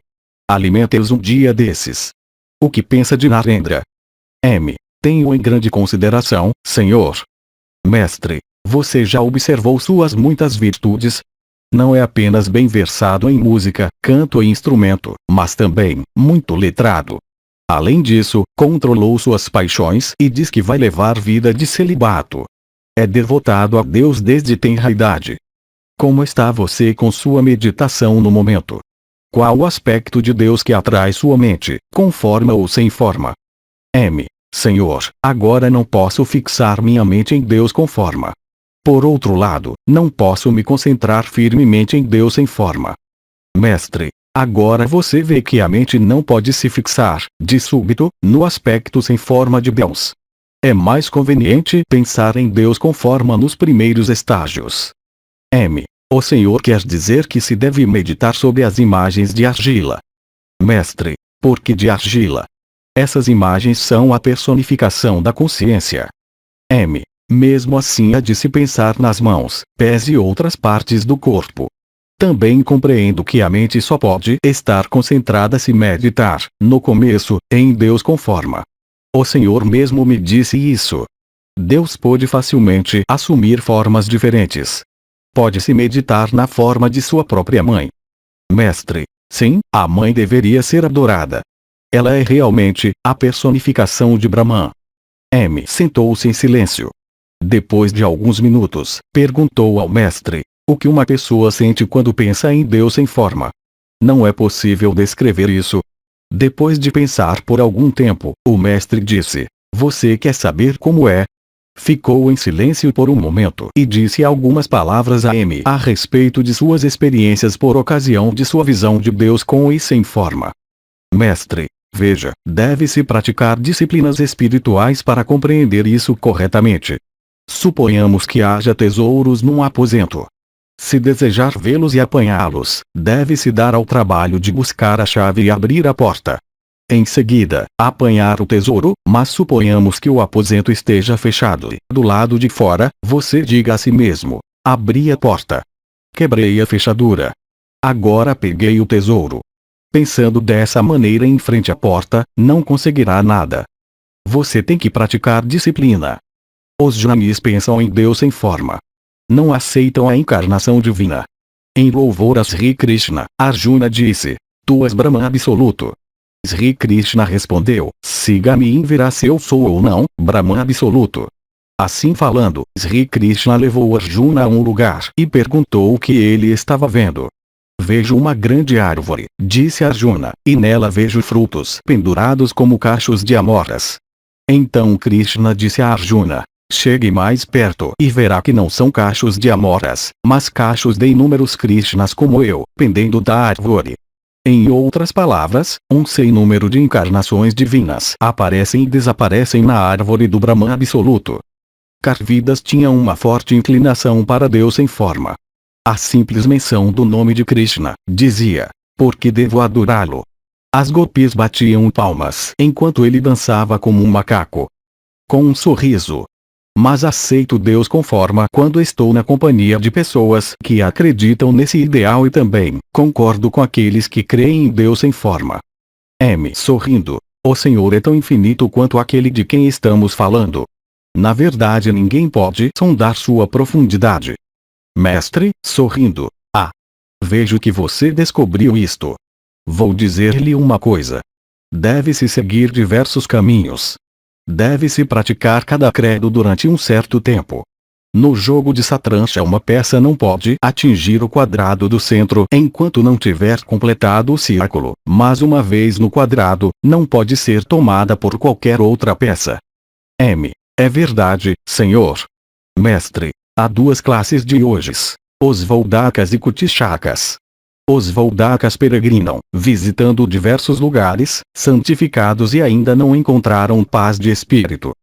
Alimente-os um dia desses. O que pensa de Narendra? M. Tenho em grande consideração, senhor. Mestre, você já observou suas muitas virtudes? Não é apenas bem versado em música, canto e instrumento, mas também muito letrado. Além disso, controlou suas paixões e diz que vai levar vida de celibato. É devotado a Deus desde tenra idade. Como está você com sua meditação no momento? Qual o aspecto de Deus que atrai sua mente, com forma ou sem forma? M. Senhor, agora não posso fixar minha mente em Deus com forma. Por outro lado, não posso me concentrar firmemente em Deus sem forma. Mestre, Agora você vê que a mente não pode se fixar, de súbito, no aspecto sem forma de Deus. É mais conveniente pensar em Deus com forma nos primeiros estágios. O Senhor quer dizer que se deve meditar sobre as imagens de argila. Mestre, por que de argila? Essas imagens são a personificação da consciência. Mesmo assim há de se pensar nas mãos, pés e outras partes do corpo. Também compreendo que a mente só pode estar concentrada se meditar, no começo, em Deus com forma. O Senhor mesmo me disse isso. Deus pode facilmente assumir formas diferentes. Pode-se meditar na forma de sua própria mãe. Mestre, sim, a mãe deveria ser adorada. Ela é realmente a personificação de Brahman. Sentou-se em silêncio. Depois de alguns minutos, perguntou ao mestre: o que uma pessoa sente quando pensa em Deus em forma? Não é possível descrever isso. Depois de pensar por algum tempo, o mestre disse: você quer saber como é? Ficou em silêncio por um momento e disse algumas palavras a respeito de suas experiências por ocasião de sua visão de Deus com e sem forma. Mestre, veja, deve-se praticar disciplinas espirituais para compreender isso corretamente. Suponhamos que haja tesouros num aposento. Se desejar vê-los e apanhá-los, deve-se dar ao trabalho de buscar a chave e abrir a porta. Em seguida, apanhar o tesouro, mas suponhamos que o aposento esteja fechado e, do lado de fora, você diga a si mesmo: abri a porta. Quebrei a fechadura. Agora peguei o tesouro. Pensando dessa maneira em frente à porta, não conseguirá nada. Você tem que praticar disciplina. Os jnanis pensam em Deus em forma. Não aceitam a encarnação divina. Em louvor a Sri Krishna, Arjuna disse: tu és Brahman absoluto. Sri Krishna respondeu: siga-me e verá se eu sou ou não Brahman absoluto. Assim falando, Sri Krishna levou Arjuna a um lugar e perguntou o que ele estava vendo. Vejo uma grande árvore, disse Arjuna, e nela vejo frutos pendurados como cachos de amoras. Então Krishna disse a Arjuna: chegue mais perto e verá que não são cachos de amoras, mas cachos de inúmeros Krishnas como eu, pendendo da árvore. Em outras palavras, um sem número de encarnações divinas aparecem e desaparecem na árvore do Brahman absoluto. Karvidas tinha uma forte inclinação para Deus em forma. A simples menção do nome de Krishna, dizia: por que devo adorá-lo? As gopis batiam palmas enquanto ele dançava como um macaco. Com um sorriso. Mas aceito Deus com forma quando estou na companhia de pessoas que acreditam nesse ideal e também concordo com aqueles que creem em Deus em forma. Sorrindo. O Senhor é tão infinito quanto aquele de quem estamos falando. Na verdade ninguém pode sondar sua profundidade. Mestre, sorrindo. Vejo que você descobriu isto. Vou dizer-lhe uma coisa. Deve-se seguir diversos caminhos. Deve-se praticar cada credo durante um certo tempo. No jogo de satranja uma peça não pode atingir o quadrado do centro enquanto não tiver completado o círculo, mas uma vez no quadrado, não pode ser tomada por qualquer outra peça. É verdade, senhor. Mestre, há duas classes de yogis: os Valdakas e Kutichakas. Os Valdakas peregrinam, visitando diversos lugares santificados e ainda não encontraram paz de espírito.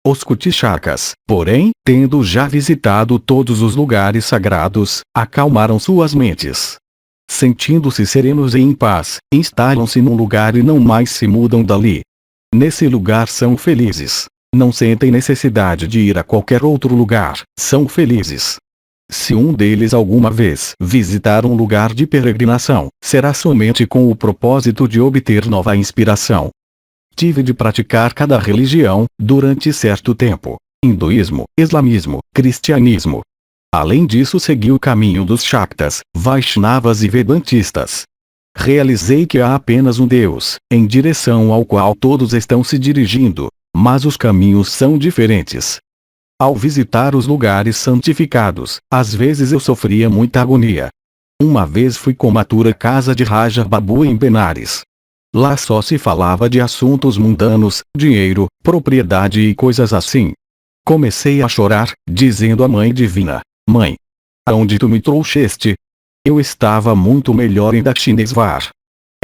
Os Kutichakas, porém, tendo já visitado todos os lugares sagrados, acalmaram suas mentes. Sentindo-se serenos e em paz, instalam-se num lugar e não mais se mudam dali. Nesse lugar são felizes. Não sentem necessidade de ir a qualquer outro lugar, são felizes. Se um deles alguma vez visitar um lugar de peregrinação, será somente com o propósito de obter nova inspiração. Tive de praticar cada religião, durante certo tempo: hinduísmo, islamismo, cristianismo. Além disso segui o caminho dos Shaktas, Vaishnavas e Vedantistas. Realizei que há apenas um Deus, em direção ao qual todos estão se dirigindo, mas os caminhos são diferentes. Ao visitar os lugares santificados, às vezes eu sofria muita agonia. Uma vez fui com Mathura casa de Raja Babu em Benares. Lá só se falava de assuntos mundanos, dinheiro, propriedade e coisas assim. Comecei a chorar, dizendo à Mãe Divina: Mãe, aonde tu me trouxeste? Eu estava muito melhor em Dakshinesvar.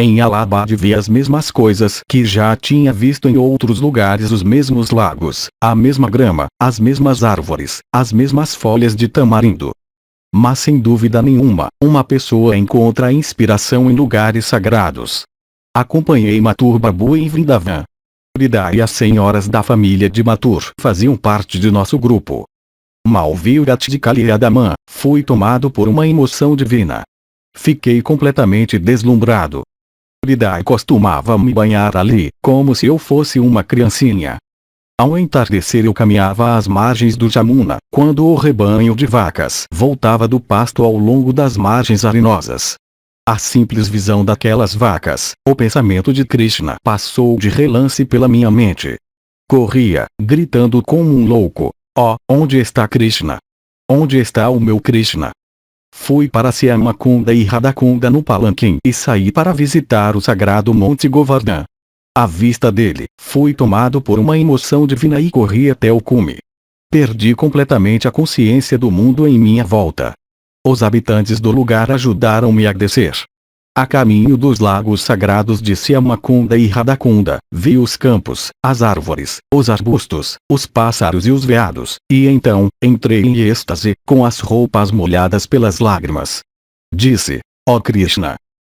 Em Allahabad vi as mesmas coisas que já tinha visto em outros lugares: os mesmos lagos, a mesma grama, as mesmas árvores, as mesmas folhas de tamarindo. Mas sem dúvida nenhuma, uma pessoa encontra inspiração em lugares sagrados. Acompanhei Mathur Babu em Vrindavan. Frida e as senhoras da família de Mathur faziam parte de nosso grupo. Mal vi o Rat de Kaliadaman, fui tomado por uma emoção divina. Fiquei completamente deslumbrado. Frida costumava me banhar ali, como se eu fosse uma criancinha. Ao entardecer eu caminhava às margens do Jamuna, quando o rebanho de vacas voltava do pasto ao longo das margens arenosas. A simples visão daquelas vacas, o pensamento de Krishna passou de relance pela minha mente. Corria, gritando como um louco: "Oh, onde está Krishna? Onde está o meu Krishna?" Fui para Syamakunda e Radhakunda no palanquim e saí para visitar o sagrado Monte Govardhan. À vista dele, fui tomado por uma emoção divina e corri até o cume. Perdi completamente a consciência do mundo em minha volta. Os habitantes do lugar ajudaram-me a descer. A caminho dos lagos sagrados de Syamakunda e Radhakunda, vi os campos, as árvores, os arbustos, os pássaros e os veados, e então, entrei em êxtase, com as roupas molhadas pelas lágrimas. Disse: "Ó Krishna!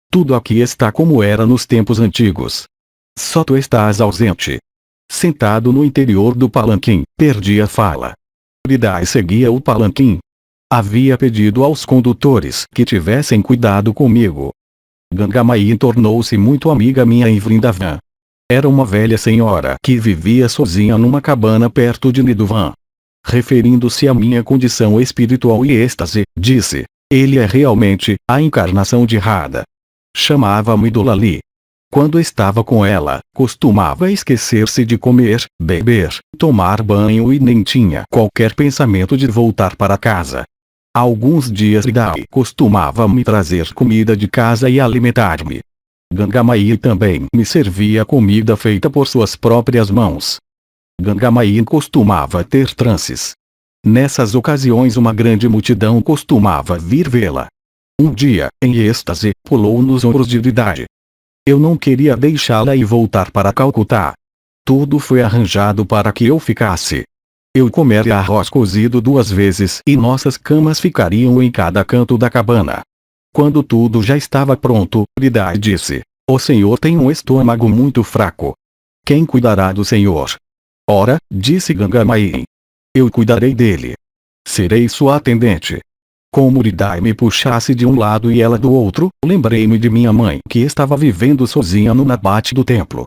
Tudo aqui está como era nos tempos antigos. Só tu estás ausente." Sentado no interior do palanquim, perdi a fala. Frida seguia o palanquim. Havia pedido aos condutores que tivessem cuidado comigo. Gangamai tornou-se muito amiga minha em Vrindavan. Era uma velha senhora que vivia sozinha numa cabana perto de Nidhuvan. Referindo-se à minha condição espiritual e êxtase, disse: "Ele é realmente a encarnação de Radha." Chamava-me Dolali. Quando estava com ela, costumava esquecer-se de comer, beber, tomar banho e nem tinha qualquer pensamento de voltar para casa. Alguns dias Ridai costumava me trazer comida de casa e alimentar-me. Gangamai também me servia comida feita por suas próprias mãos. Gangamai costumava ter transes. Nessas ocasiões uma grande multidão costumava vir vê-la. Um dia, em êxtase, pulou nos ombros de Ridai. Eu não queria deixá-la e voltar para Calcutá. Tudo foi arranjado para que eu ficasse. Eu comeria arroz cozido 2 vezes e nossas camas ficariam em cada canto da cabana. Quando tudo já estava pronto, Ridai disse: "O senhor tem um estômago muito fraco. Quem cuidará do senhor?" "Ora", disse Gangamai, "eu cuidarei dele. Serei sua atendente." Como Ridai me puxasse de um lado e ela do outro, lembrei-me de minha mãe que estava vivendo sozinha no nabate do templo.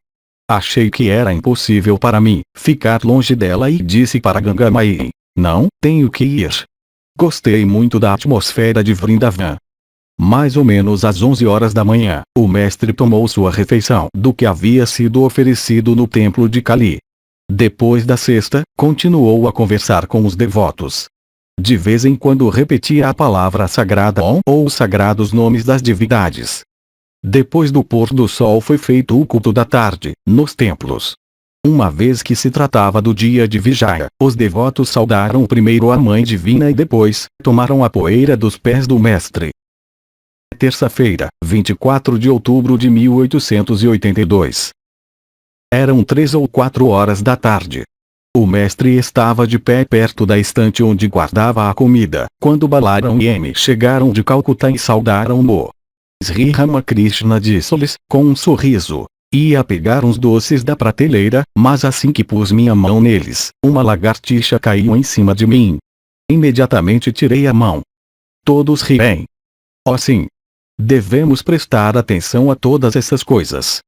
Achei que era impossível para mim ficar longe dela e disse para Gangamai: "Não, tenho que ir." Gostei muito da atmosfera de Vrindavan. Mais ou menos às 11 horas da manhã, o mestre tomou sua refeição do que havia sido oferecido no templo de Kali. Depois da cesta, continuou a conversar com os devotos. De vez em quando repetia a palavra sagrada Om ou os sagrados nomes das divindades. Depois do pôr do sol foi feito o culto da tarde, nos templos. Uma vez que se tratava do dia de Vijaya, os devotos saudaram primeiro a Mãe Divina e depois, tomaram a poeira dos pés do mestre. Terça-feira, 24 de outubro de 1882. Eram 3 ou 4 horas da tarde. O mestre estava de pé perto da estante onde guardava a comida, quando Balaram e M chegaram de Calcutá e saudaram-no. Sri Ramakrishna disse-lhes, com um sorriso: "Ia pegar uns doces da prateleira, mas assim que pus minha mão neles, uma lagartixa caiu em cima de mim. Imediatamente tirei a mão." Todos riem. Oh sim! Devemos prestar atenção a todas essas coisas.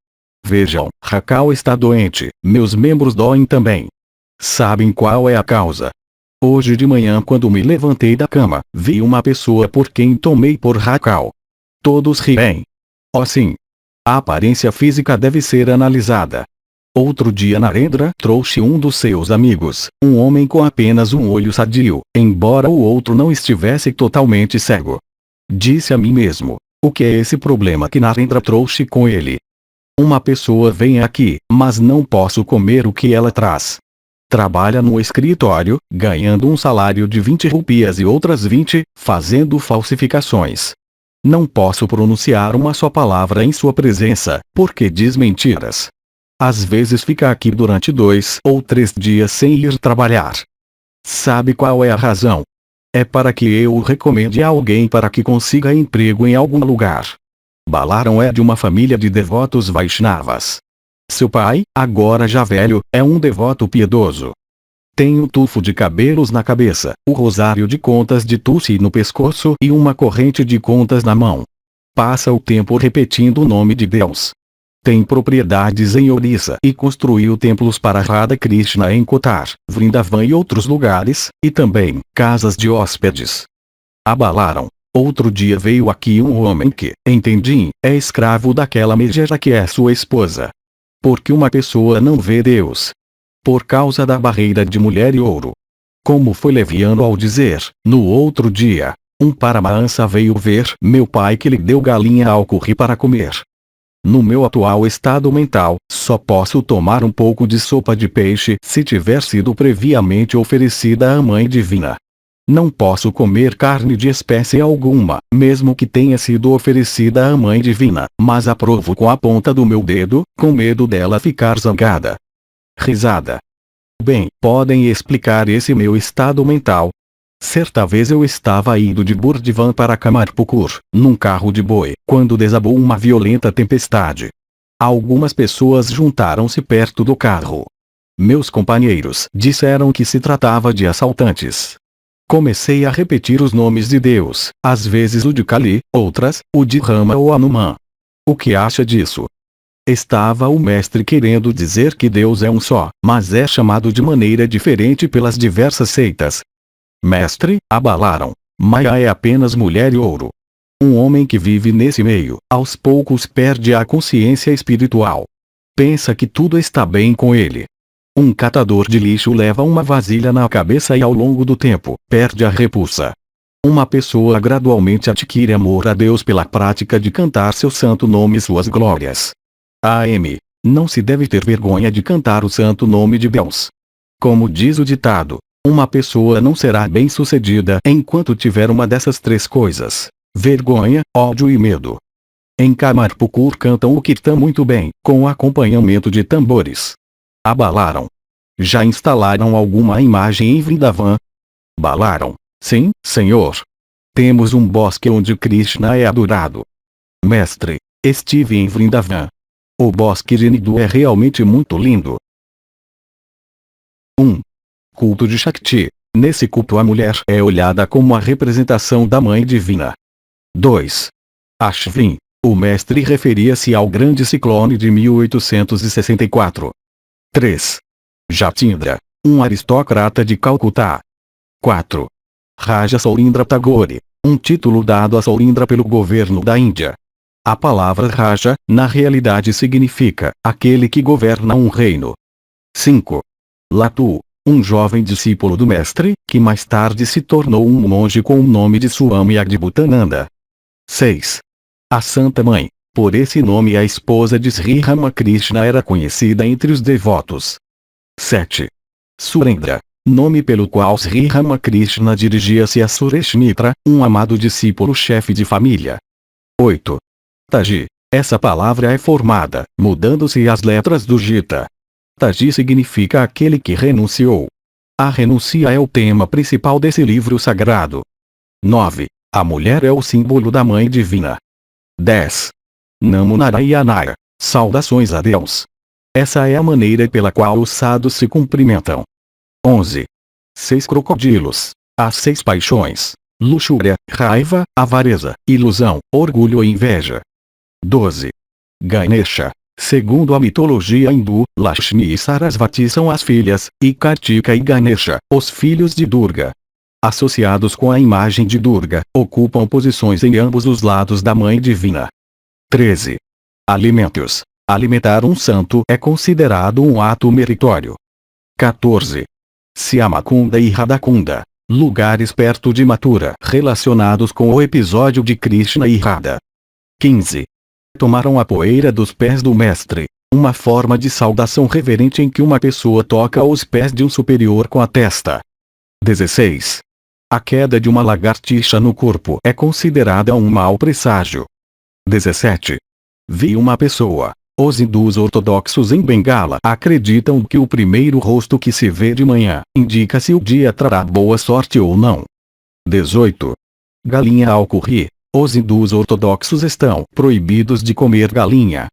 Vejam, Raquel está doente, meus membros doem também. Sabem qual é a causa? Hoje de manhã, quando me levantei da cama, vi uma pessoa por quem tomei por Raquel. Todos riem. Oh sim! A aparência física deve ser analisada. Outro dia Narendra trouxe um dos seus amigos, um homem com apenas um olho sadio, embora o outro não estivesse totalmente cego. Disse a mim mesmo: o que é esse problema que Narendra trouxe com ele? Uma pessoa vem aqui, mas não posso comer o que ela traz. Trabalha no escritório, ganhando um salário de 20 rupias e outras 20, fazendo falsificações. Não posso pronunciar uma só palavra em sua presença, porque diz mentiras. Às vezes fica aqui durante 2 ou 3 dias sem ir trabalhar. Sabe qual é a razão? É para que eu o recomende a alguém para que consiga emprego em algum lugar. Balaram é de uma família de devotos Vaishnavas. Seu pai, agora já velho, é um devoto piedoso. Tem um tufo de cabelos na cabeça, o rosário de contas de Tulsi no pescoço e uma corrente de contas na mão. Passa o tempo repetindo o nome de Deus. Tem propriedades em Orissa e construiu templos para Radha Krishna em Kotar, Vrindavan e outros lugares, e também casas de hóspedes. Abalaram. Outro dia veio aqui um homem que, entendi, é escravo daquela megera que é sua esposa. Porque uma pessoa não vê Deus? Por causa da barreira de mulher e ouro. Como foi leviano ao dizer, no outro dia, um Paramahansa veio ver meu pai que lhe deu galinha ao curry para comer. No meu atual estado mental, só posso tomar um pouco de sopa de peixe se tiver sido previamente oferecida à Mãe Divina. Não posso comer carne de espécie alguma, mesmo que tenha sido oferecida à Mãe Divina, mas aprovo com a ponta do meu dedo, com medo dela ficar zangada. Risada. Bem, podem explicar esse meu estado mental? Certa vez eu estava indo de Burdwan para Kamarpukur, num carro de boi, quando desabou uma violenta tempestade. Algumas pessoas juntaram-se perto do carro. Meus companheiros disseram que se tratava de assaltantes. Comecei a repetir os nomes de Deus, às vezes o de Kali, outras, o de Rama ou Hanuman. O que acha disso? Estava o mestre querendo dizer que Deus é um só, mas é chamado de maneira diferente pelas diversas seitas. Mestre, abalaram. Maya é apenas mulher e ouro. Um homem que vive nesse meio, aos poucos perde a consciência espiritual. Pensa que tudo está bem com ele. Um catador de lixo leva uma vasilha na cabeça e ao longo do tempo, perde a repulsa. Uma pessoa gradualmente adquire amor a Deus pela prática de cantar seu santo nome e suas glórias. A.M. Não se deve ter vergonha de cantar o santo nome de Deus. Como diz o ditado, uma pessoa não será bem-sucedida enquanto tiver uma dessas 3 coisas: vergonha, ódio e medo. Em Kamarpukur cantam o kirtan muito bem, com acompanhamento de tambores. Abalaram. Já instalaram alguma imagem em Vrindavan? Balaram. Sim, senhor. Temos um bosque onde Krishna é adorado. Mestre, estive em Vrindavan. O bosque de Nidu é realmente muito lindo. 1. Culto de Shakti. Nesse culto a mulher é olhada como a representação da Mãe Divina. 2. Ashvin. O mestre referia-se ao grande ciclone de 1864. 3. Jatindra. Um aristocrata de Calcutá. 4. Raja Sourindra Tagore. Um título dado a Sourindra pelo governo da Índia. A palavra Raja, na realidade significa, aquele que governa um reino. 5. Latu. Um jovem discípulo do mestre, que mais tarde se tornou um monge com o nome de Swami Adbhutananda. 6. A Santa Mãe. Por esse nome a esposa de Sri Ramakrishna era conhecida entre os devotos. 7. Surendra. Nome pelo qual Sri Ramakrishna dirigia-se a Sureshmitra, um amado discípulo-chefe de família. 8. Taji. Essa palavra é formada, mudando-se as letras do Gita. Taji significa aquele que renunciou. A renuncia é o tema principal desse livro sagrado. 9. A mulher é o símbolo da Mãe Divina. 10. Namo Narayana. Saudações a Deus. Essa é a maneira pela qual os sadhus se cumprimentam. 11. 6 crocodilos. As 6 paixões: luxúria, raiva, avareza, ilusão, orgulho e inveja. 12. Ganesha. Segundo a mitologia hindu, Lakshmi e Sarasvati são as filhas, e Kartika e Ganesha, os filhos de Durga. Associados com a imagem de Durga, ocupam posições em ambos os lados da Mãe Divina. 13. Alimentos. Alimentar um santo é considerado um ato meritório. 14. Siamakunda e Radakunda. Lugares perto de Mathura relacionados com o episódio de Krishna e Radha. 15. Tomaram a poeira dos pés do mestre. Uma forma de saudação reverente em que uma pessoa toca os pés de um superior com a testa. 16. A queda de uma lagartixa no corpo é considerada um mau presságio. 17. Vi uma pessoa. Os hindus ortodoxos em Bengala acreditam que o primeiro rosto que se vê de manhã indica se o dia trará boa sorte ou não. 18. Galinha ao curry. Os hindus ortodoxos estão proibidos de comer galinha,